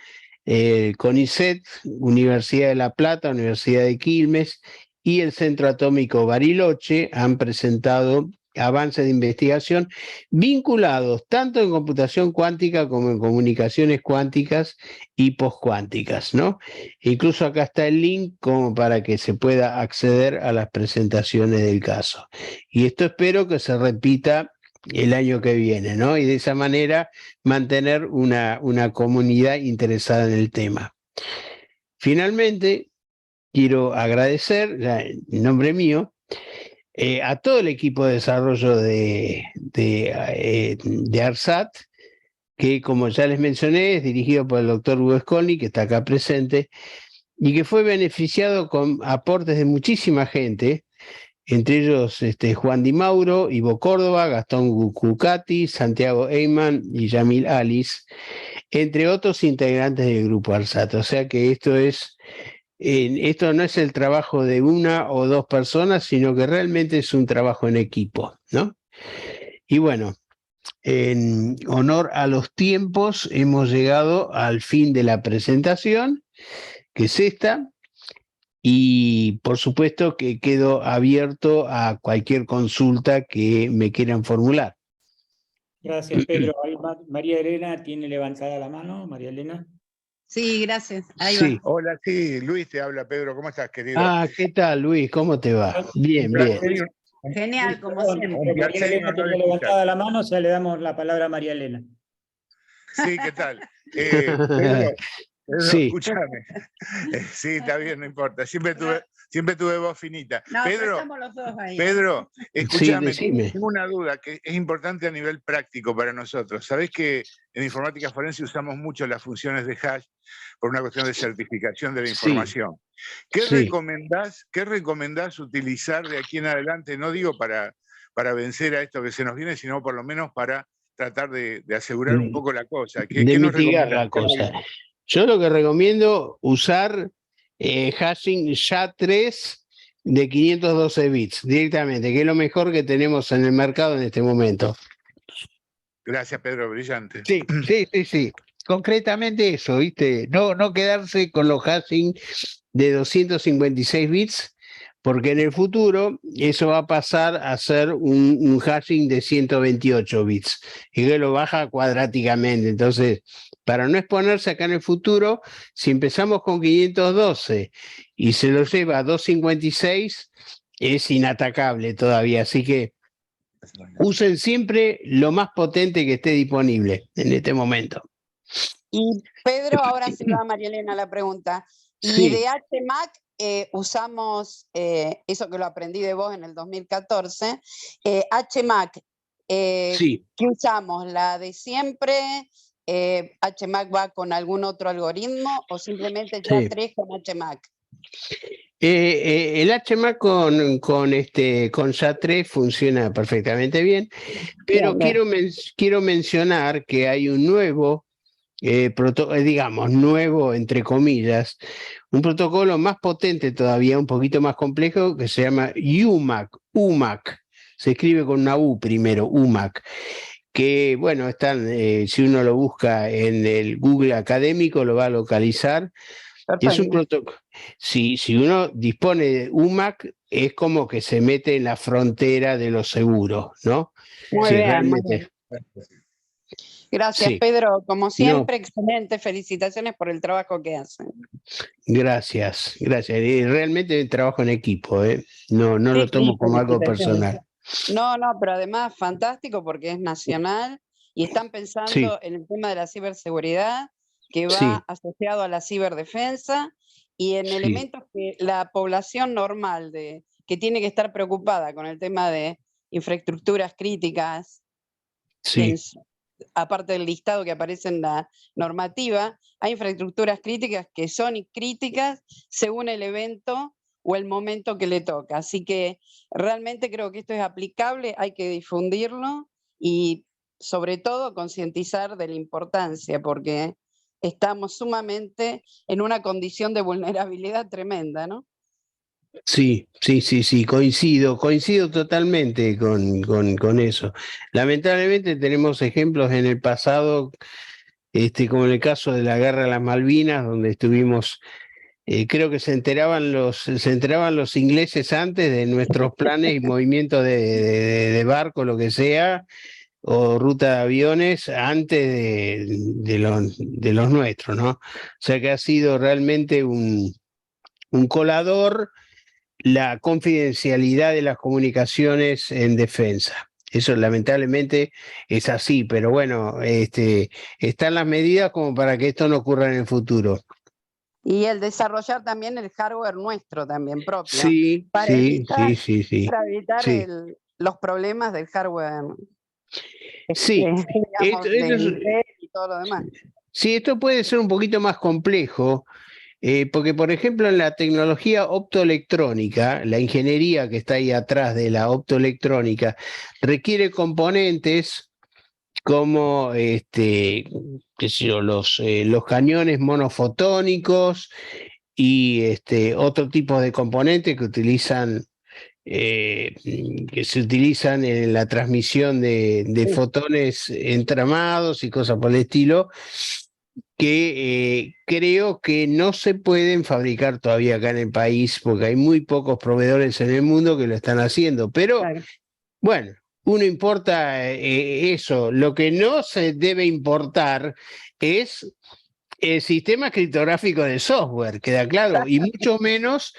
CONICET, Universidad de La Plata, Universidad de Quilmes y el Centro Atómico Bariloche han presentado avances de investigación vinculados tanto en computación cuántica como en comunicaciones cuánticas y postcuánticas, ¿no? Incluso acá está el link como para que se pueda acceder a las presentaciones del caso. Y esto espero que se repita el año que viene, ¿no? Y de esa manera mantener una comunidad interesada en el tema. Finalmente, quiero agradecer, en nombre mío, a todo el equipo de desarrollo de ARSAT, que como ya les mencioné, es dirigido por el doctor Hugo Skolnik, que está acá presente, y que fue beneficiado con aportes de muchísima gente, entre ellos Juan Di Mauro, Ivo Córdoba, Gastón Cucati, Santiago Eyman y Yamil Alice, entre otros integrantes del grupo ARSAT. O sea que esto no es el trabajo de una o dos personas, sino que realmente es un trabajo en equipo, ¿no? Y bueno, en honor a los tiempos, hemos llegado al fin de la presentación, que es esta. Y por supuesto que quedo abierto a cualquier consulta que me quieran formular. Gracias, Pedro. María Elena tiene levantada la mano. María Elena. Sí, gracias. Ahí Sí. va. Hola, sí, Luis te habla, Pedro. ¿Cómo estás, querido? ¿Qué tal, Luis? ¿Cómo te va? Bien, bien. Genial, como siempre. Un María placer y Elena un honor tiene levantada escucharte. la mano, ya le damos la palabra a María Elena. Sí, ¿qué tal? Pedro, Sí. escúchame. Sí, está bien, no importa. Siempre tuve voz finita. No, pero Pedro, estamos los dos ahí. Pedro, Sí, escúchame, decime. tengo una duda que es importante a nivel práctico para nosotros. Sabés que en informática forense usamos mucho las funciones de hash por una cuestión de certificación de la información. ¿Qué recomendás utilizar de aquí en adelante? No digo para vencer a esto que se nos viene, sino por lo menos para tratar de asegurar un poco la cosa. ¿Qué De nos mitigar recomendás? la cosa. Yo lo que recomiendo usar hashing SHA-3 de 512 bits directamente, que es lo mejor que tenemos en el mercado en este momento. Gracias, Pedro, brillante. Sí. Concretamente eso, ¿viste? No quedarse con los hashing de 256 bits, porque en el futuro eso va a pasar a ser un hashing de 128 bits, y que lo baja cuadráticamente. Entonces, para no exponerse acá en el futuro, si empezamos con 512 y se lo lleva a 256, es inatacable todavía. Así que usen siempre lo más potente que esté disponible en este momento. Y Pedro, ahora sí va María Elena la pregunta. Y Sí. de HMAC usamos, eso que lo aprendí de vos en el 2014, HMAC, Sí. ¿qué usamos? ¿La de siempre? ¿HMAC va con algún otro algoritmo o simplemente ya Sí. 3 con HMAC? El HMAC con SHA-3 funciona perfectamente bien, pero Bien. quiero mencionar que hay un nuevo, digamos, nuevo entre comillas, un protocolo más potente todavía, un poquito más complejo, que se llama UMAC. Se escribe con una U primero, UMAC. Que bueno, si uno lo busca en el Google académico, lo va a localizar. si uno dispone de UMAC, es como que se mete en la frontera de lo seguro, ¿no? Muy Sí, bien, muy realmente. bien. Gracias, Sí, Pedro. Como no, siempre, excelente. Felicitaciones por el trabajo que hacen. gracias, gracias. Y realmente trabajo en equipo, ¿eh? No lo Sí, tomo sí, como algo felicitaciones. personal. No, pero además fantástico porque es nacional y están Sí, pensando en el tema de la ciberseguridad que va sí, asociado a la ciberdefensa y en sí, elementos que la población normal que tiene que estar preocupada con el tema de infraestructuras críticas, sí, aparte del listado que aparece en la normativa, hay infraestructuras críticas que son críticas según el evento o el momento que le toca. Así que realmente creo que esto es aplicable, hay que difundirlo y sobre todo concientizar de la importancia, porque estamos sumamente en una condición de vulnerabilidad tremenda, ¿no? sí, coincido totalmente con eso. Lamentablemente tenemos ejemplos en el pasado, como en el caso de la Guerra de las Malvinas, donde estuvimos, creo que se enteraban los ingleses antes de nuestros planes y movimientos de barco, lo que sea, o ruta de aviones antes de los nuestros, ¿no? O sea que ha sido realmente un colador la confidencialidad de las comunicaciones en defensa. Eso lamentablemente es así, pero bueno, están las medidas como para que esto no ocurra en el futuro. Y el desarrollar también el hardware nuestro también propio, Sí, para sí, evitar, sí, sí, sí, para evitar sí, los problemas del hardware, sí. Esto, digamos, de esto es, Intel y todo lo demás. sí, esto puede ser un poquito más complejo. Porque, por ejemplo, en la tecnología optoelectrónica, la ingeniería que está ahí atrás de la optoelectrónica requiere componentes como qué sé yo, los cañones monofotónicos y otro tipo de componentes que se utilizan en la transmisión de Sí, fotones entramados y cosas por el estilo, que creo que no se pueden fabricar todavía acá en el país porque hay muy pocos proveedores en el mundo que lo están haciendo. Pero claro. bueno, uno importa eso. Lo que no se debe importar es el sistema criptográfico de software, queda claro, y mucho menos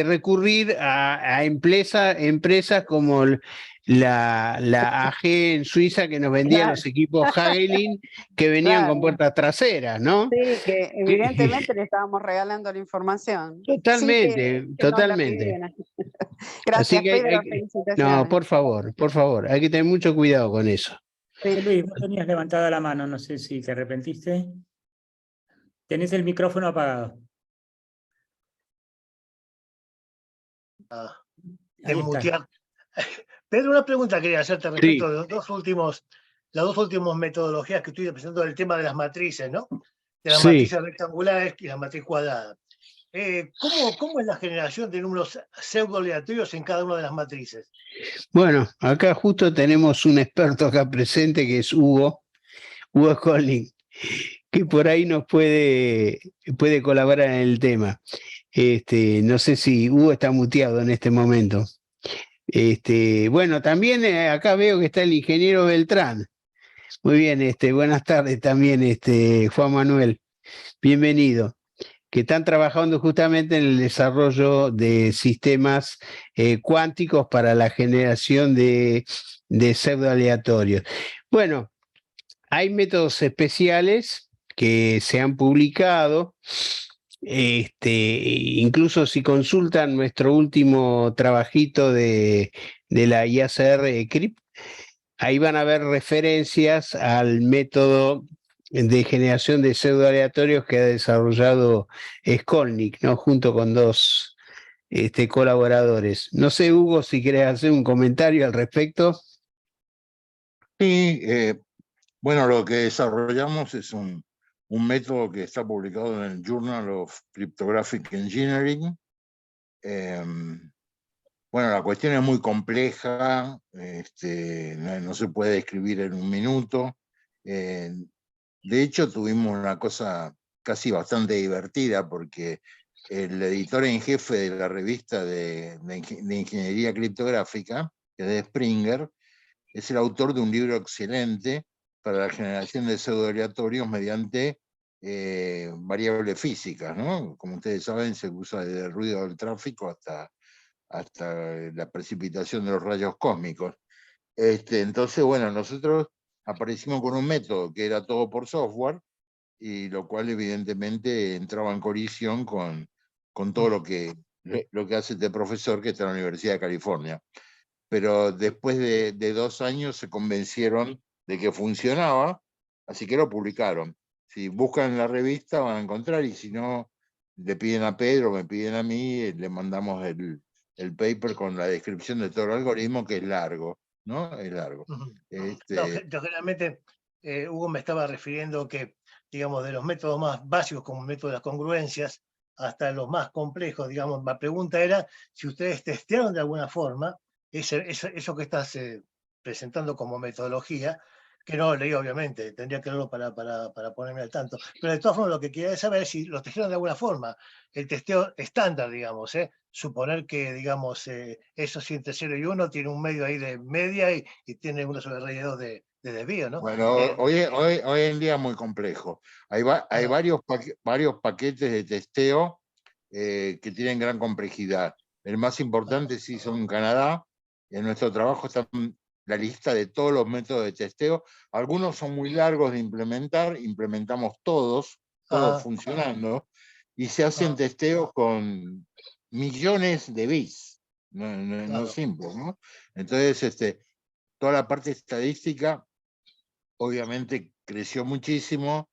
recurrir a empresas como la AG en Suiza que nos vendían Claro, los equipos Hagelin que venían con claro. puertas traseras, ¿no? Sí, que Que- evidentemente le estábamos regalando la información sin Totalmente, que nos la totalmente. pidieran. Así Gracias, que Pedro, no, felicitaciones. por favor, hay que tener mucho cuidado con eso. José Luis, vos tenías levantada la mano, no sé si te arrepentiste. Tenés el micrófono apagado. Ahí está. Desmutear. Pedro, una pregunta quería hacerte respecto Sí, de las dos últimas metodologías que estoy presentando del tema de las matrices, ¿no? De las sí. matrices rectangulares y la matriz cuadrada. ¿Cómo es la generación de números pseudo aleatorios en cada una de las matrices? Bueno, acá justo tenemos un experto acá presente que es Hugo Colling, que por ahí nos puede colaborar en el tema. No sé si Hugo está muteado en este momento. Bueno, también acá veo que está el ingeniero Beltrán. Muy bien, buenas tardes también, Juan Manuel. Bienvenido. Que están trabajando justamente en el desarrollo de sistemas cuánticos para la generación de pseudoaleatorios. Bueno, hay métodos especiales que se han publicado. Incluso si consultan nuestro último trabajito de la IACR CRIP, ahí van a ver referencias al método de generación de pseudoaleatorios que ha desarrollado Skolnick, ¿no? Junto con dos colaboradores. No sé, Hugo, si querés hacer un comentario al respecto. Sí, bueno, lo que desarrollamos es un método que está publicado en el Journal of Cryptographic Engineering. Bueno, la cuestión es muy compleja, no se puede describir en un minuto. De hecho, tuvimos una cosa casi bastante divertida, porque el editor en jefe de la revista de ingeniería criptográfica, que es de Springer, es el autor de un libro excelente para la generación de pseudoaleatorios mediante variables físicas, ¿no? Como ustedes saben, se usa desde el ruido del tráfico hasta la precipitación de los rayos cósmicos. Entonces, bueno, nosotros aparecimos con un método que era todo por software, y lo cual evidentemente entraba en colisión con todo lo que hace este profesor que está en la Universidad de California. Pero después de 2 años se convencieron de que funcionaba, así que lo publicaron. Si buscan en la revista van a encontrar, y si no, le piden a Pedro, me piden a mí, le mandamos el paper con la descripción de todo el algoritmo, que es largo, ¿no? Es largo. No, yo generalmente, Hugo me estaba refiriendo que, digamos, de los métodos más básicos, como el método de las congruencias, hasta los más complejos, digamos, la pregunta era si ustedes testearon de alguna forma eso que estás presentando como metodología, que no leí obviamente, tendría que leerlo para ponerme al tanto, pero de todas formas lo que quería saber es si los testearon de alguna forma, el testeo estándar, digamos, suponer que, digamos, esos entre 0 y 1 tiene un medio ahí de media y tiene uno sobre alrededor de desvío, ¿no? Bueno, hoy en día es muy complejo. Hay varios paquetes de testeo que tienen gran complejidad. El más importante sí son en Canadá. En nuestro trabajo está la lista de todos los métodos de testeo. Algunos son muy largos de implementar, implementamos todos funcionando, y se hacen testeos con millones de bits, no simple, ¿no? Entonces, toda la parte estadística obviamente creció muchísimo.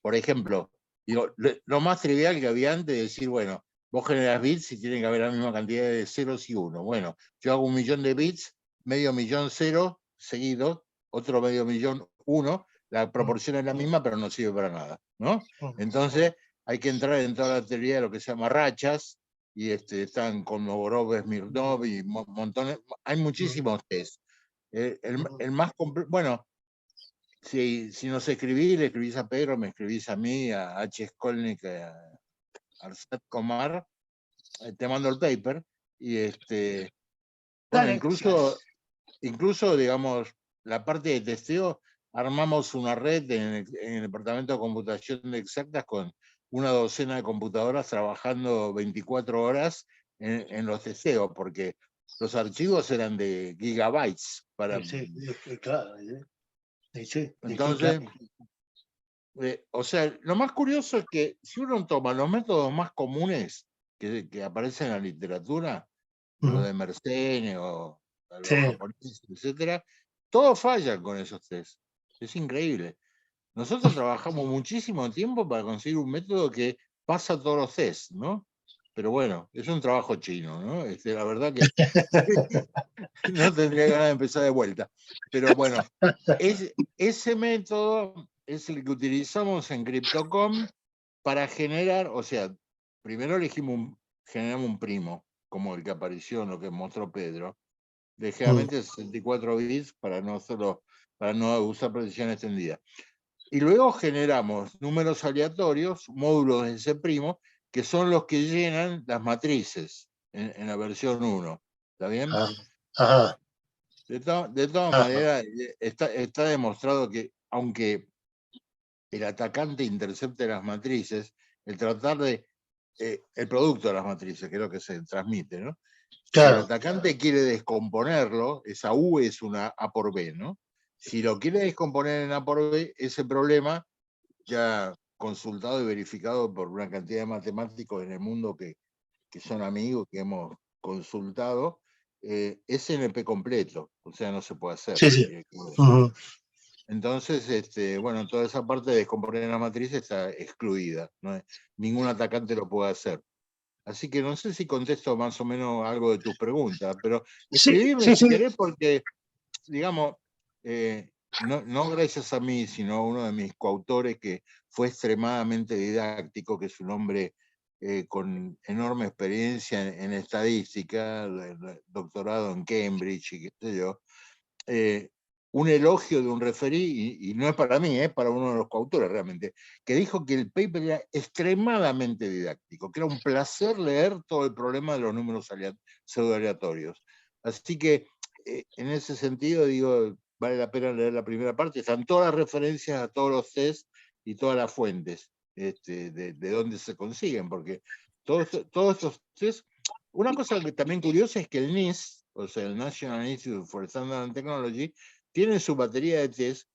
Por ejemplo, digo, lo más trivial que había antes de decir, bueno, vos generas bits y tienen que haber la misma cantidad de ceros y uno. Bueno, yo hago 1.000.000 de bits, 500.000 ceros seguidos, otro 500.000 uno, la proporción es la misma, pero no sirve para nada, ¿no? Entonces hay que entrar en toda la teoría de lo que se llama rachas, y están con Novorov, Smirnov y montones, hay muchísimos test. El más complejo, bueno, si nos escribís, le escribís a Pedro, me escribís a mí, a H. Skolnick, a Arsat Komar, te mando el paper, y bueno, incluso, digamos, la parte de testeo, armamos una red en el departamento de computación exactas con una docena de computadoras trabajando 24 horas en los testeos, porque los archivos eran de gigabytes. Sí, claro. Entonces, o sea, lo más curioso es que si uno toma los métodos más comunes que aparecen en la literatura, lo de Mersenne o los japoneses, etcétera, todos fallan con esos test. Es increíble. Nosotros trabajamos muchísimo tiempo para conseguir un método que pasa todos los tests, ¿no? Pero bueno, es un trabajo chino, ¿no? La verdad que no tendría ganas de empezar de vuelta. Pero bueno, ese método es el que utilizamos en Crypto.com para generar, o sea, primero generamos un primo, como el que apareció en lo que mostró Pedro, ligeramente 64 bits para no usar precisión extendida. Y luego generamos números aleatorios, módulos de ese primo, que son los que llenan las matrices en la versión 1. ¿Está bien? De todas maneras, está demostrado que aunque el atacante intercepte las matrices, el tratar de el producto de las matrices, que es lo que se transmite, ¿no? Si el atacante quiere descomponerlo, esa U es una A por B, ¿no? Si lo quiere descomponer en A por B, ese problema, ya consultado y verificado por una cantidad de matemáticos en el mundo que son amigos, que hemos consultado, es NP completo, o sea, no se puede hacer. Entonces, bueno, toda esa parte de descomponer la matriz está excluida, ¿no? Ningún atacante lo puede hacer. Así que no sé si contesto más o menos algo de tus preguntas, pero escribime si querés, porque, digamos, no gracias a mí, sino a uno de mis coautores que fue extremadamente didáctico, que es un hombre con enorme experiencia en estadística, doctorado en Cambridge y qué sé yo, un elogio de un referí, y no es para mí, es para uno de los coautores realmente, que dijo que el paper era extremadamente didáctico, que era un placer leer todo el problema de los números pseudoaleatorios. Así que en ese sentido, digo, vale la pena leer la primera parte, están todas las referencias a todos los test y todas las fuentes de dónde se consiguen, porque todos estos test, una cosa que también curiosa es que el NIST, o sea, el National Institute for Standards and Technology, tiene su batería de test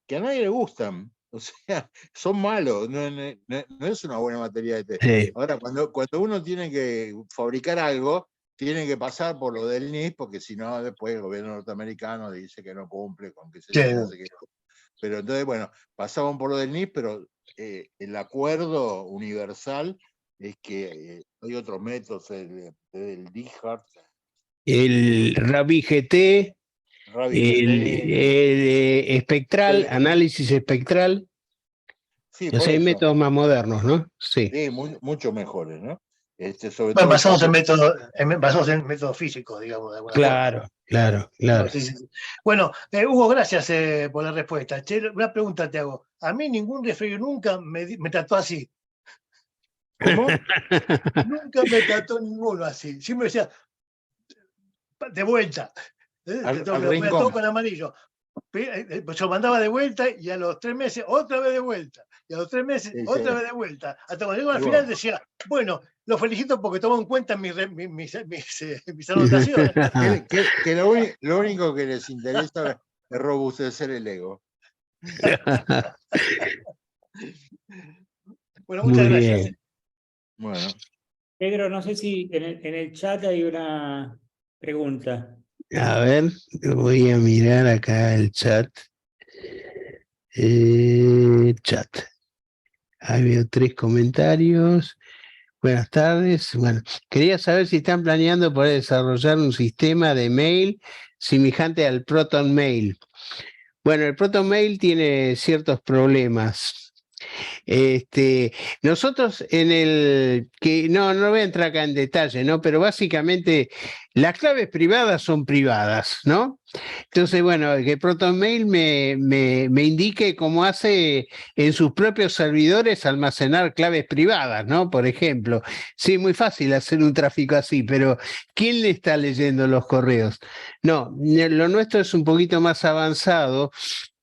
que a nadie le gustan, o sea, son malos, no es una buena batería de test. Sí. Ahora, cuando uno tiene que fabricar algo, tiene que pasar por lo del NIST, porque si no, después el gobierno norteamericano dice que no cumple con que se no sé qué. Pero entonces, bueno, pasaban por lo del NIST, pero el acuerdo universal es que hay otros métodos, el DIHART, El Rabi GT, el espectral, análisis espectral. Sí, O sea, hay métodos más modernos, ¿no? Sí. Sí, mucho mejores, ¿no? Sobre Bueno, todo basados en métodos físicos, digamos, de alguna forma. Claro. Sí. Bueno, Hugo, gracias por la respuesta. Che, una pregunta te hago. A mí ningún referido nunca me trató así. ¿Cómo? Nunca me trató ninguno así. Siempre decía, de vuelta. Todo con amarillo. Pues yo mandaba de vuelta y a los 3 meses otra vez de vuelta. Y a los 3 meses otra vez de vuelta. Hasta cuando llego al final decía, bueno, los felicito porque tomo en cuenta mis anotaciones. Que lo único que les interesa es robustecer el ego. Bueno, muchas gracias. Bien. Bueno. Pedro, no sé si en el chat hay una pregunta. A ver, voy a mirar acá el chat. Chat. Ahí veo 3 comentarios. Buenas tardes. Bueno, quería saber si están planeando poder desarrollar un sistema de mail semejante al Proton Mail. Bueno, el Proton Mail tiene ciertos problemas. Nosotros no voy a entrar acá en detalle, ¿no? Pero básicamente las claves privadas son privadas, ¿no? Entonces, bueno, que ProtonMail me indique cómo hace en sus propios servidores almacenar claves privadas, ¿no? Por ejemplo. Sí, muy fácil hacer un tráfico así, pero ¿quién le está leyendo los correos? No, lo nuestro es un poquito más avanzado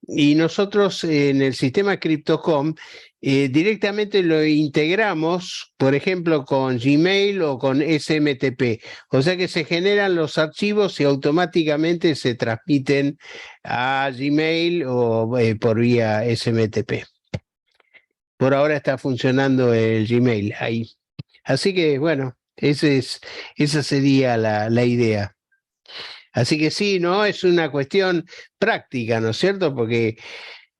y nosotros en el sistema Crypto.com directamente lo integramos, por ejemplo, con Gmail o con SMTP. O sea que se generan los archivos y automáticamente se transmiten a Gmail o por vía SMTP. Por ahora está funcionando el Gmail ahí. Así que, bueno, esa sería la idea. Así que sí, ¿no? Es una cuestión práctica, ¿no es cierto? Porque,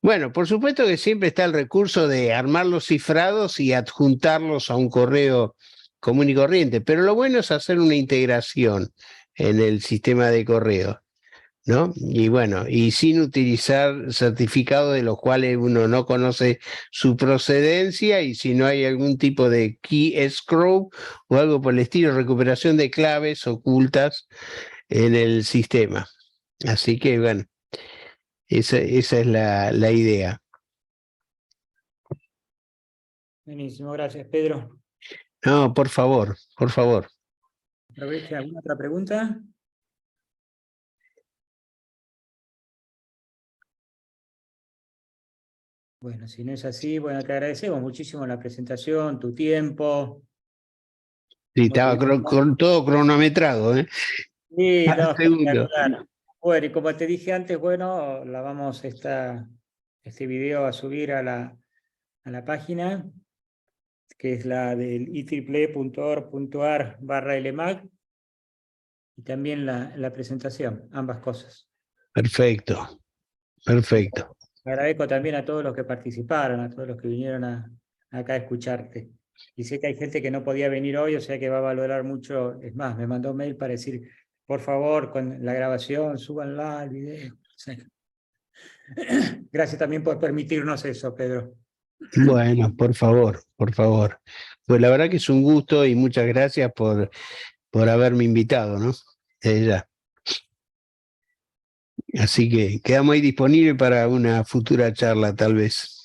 bueno, por supuesto que siempre está el recurso de armar los cifrados y adjuntarlos a un correo común y corriente, pero lo bueno es hacer una integración en el sistema de correo, ¿no? Y bueno, y sin utilizar certificados de los cuales uno no conoce su procedencia y si no hay algún tipo de key escrow o algo por el estilo, recuperación de claves ocultas en el sistema. Así que, bueno, esa es la idea. Buenísimo, gracias, Pedro. No, por favor, por favor. Aproveche, ¿alguna otra pregunta? Bueno, si no es así, bueno, te agradecemos muchísimo la presentación, tu tiempo. Sí, estaba todo cronometrado, ¿eh? Sí, no, Seguro. bueno, y como te dije antes, bueno, la vamos este video a subir a la página, que es la del ieee.org.ar/LMAC, y también la presentación, ambas cosas. Perfecto, perfecto. Agradezco también a todos los que participaron, a todos los que vinieron acá a escucharte. Y sé que hay gente que no podía venir hoy, o sea que va a valorar mucho. Es más, me mandó un mail para decir, por favor, con la grabación, súbanla al video. Sí. Gracias también por permitirnos eso, Pedro. Bueno, por favor, por favor. Pues la verdad que es un gusto y muchas gracias por haberme invitado, ¿no? Ya. Así que quedamos ahí disponibles para una futura charla, tal vez.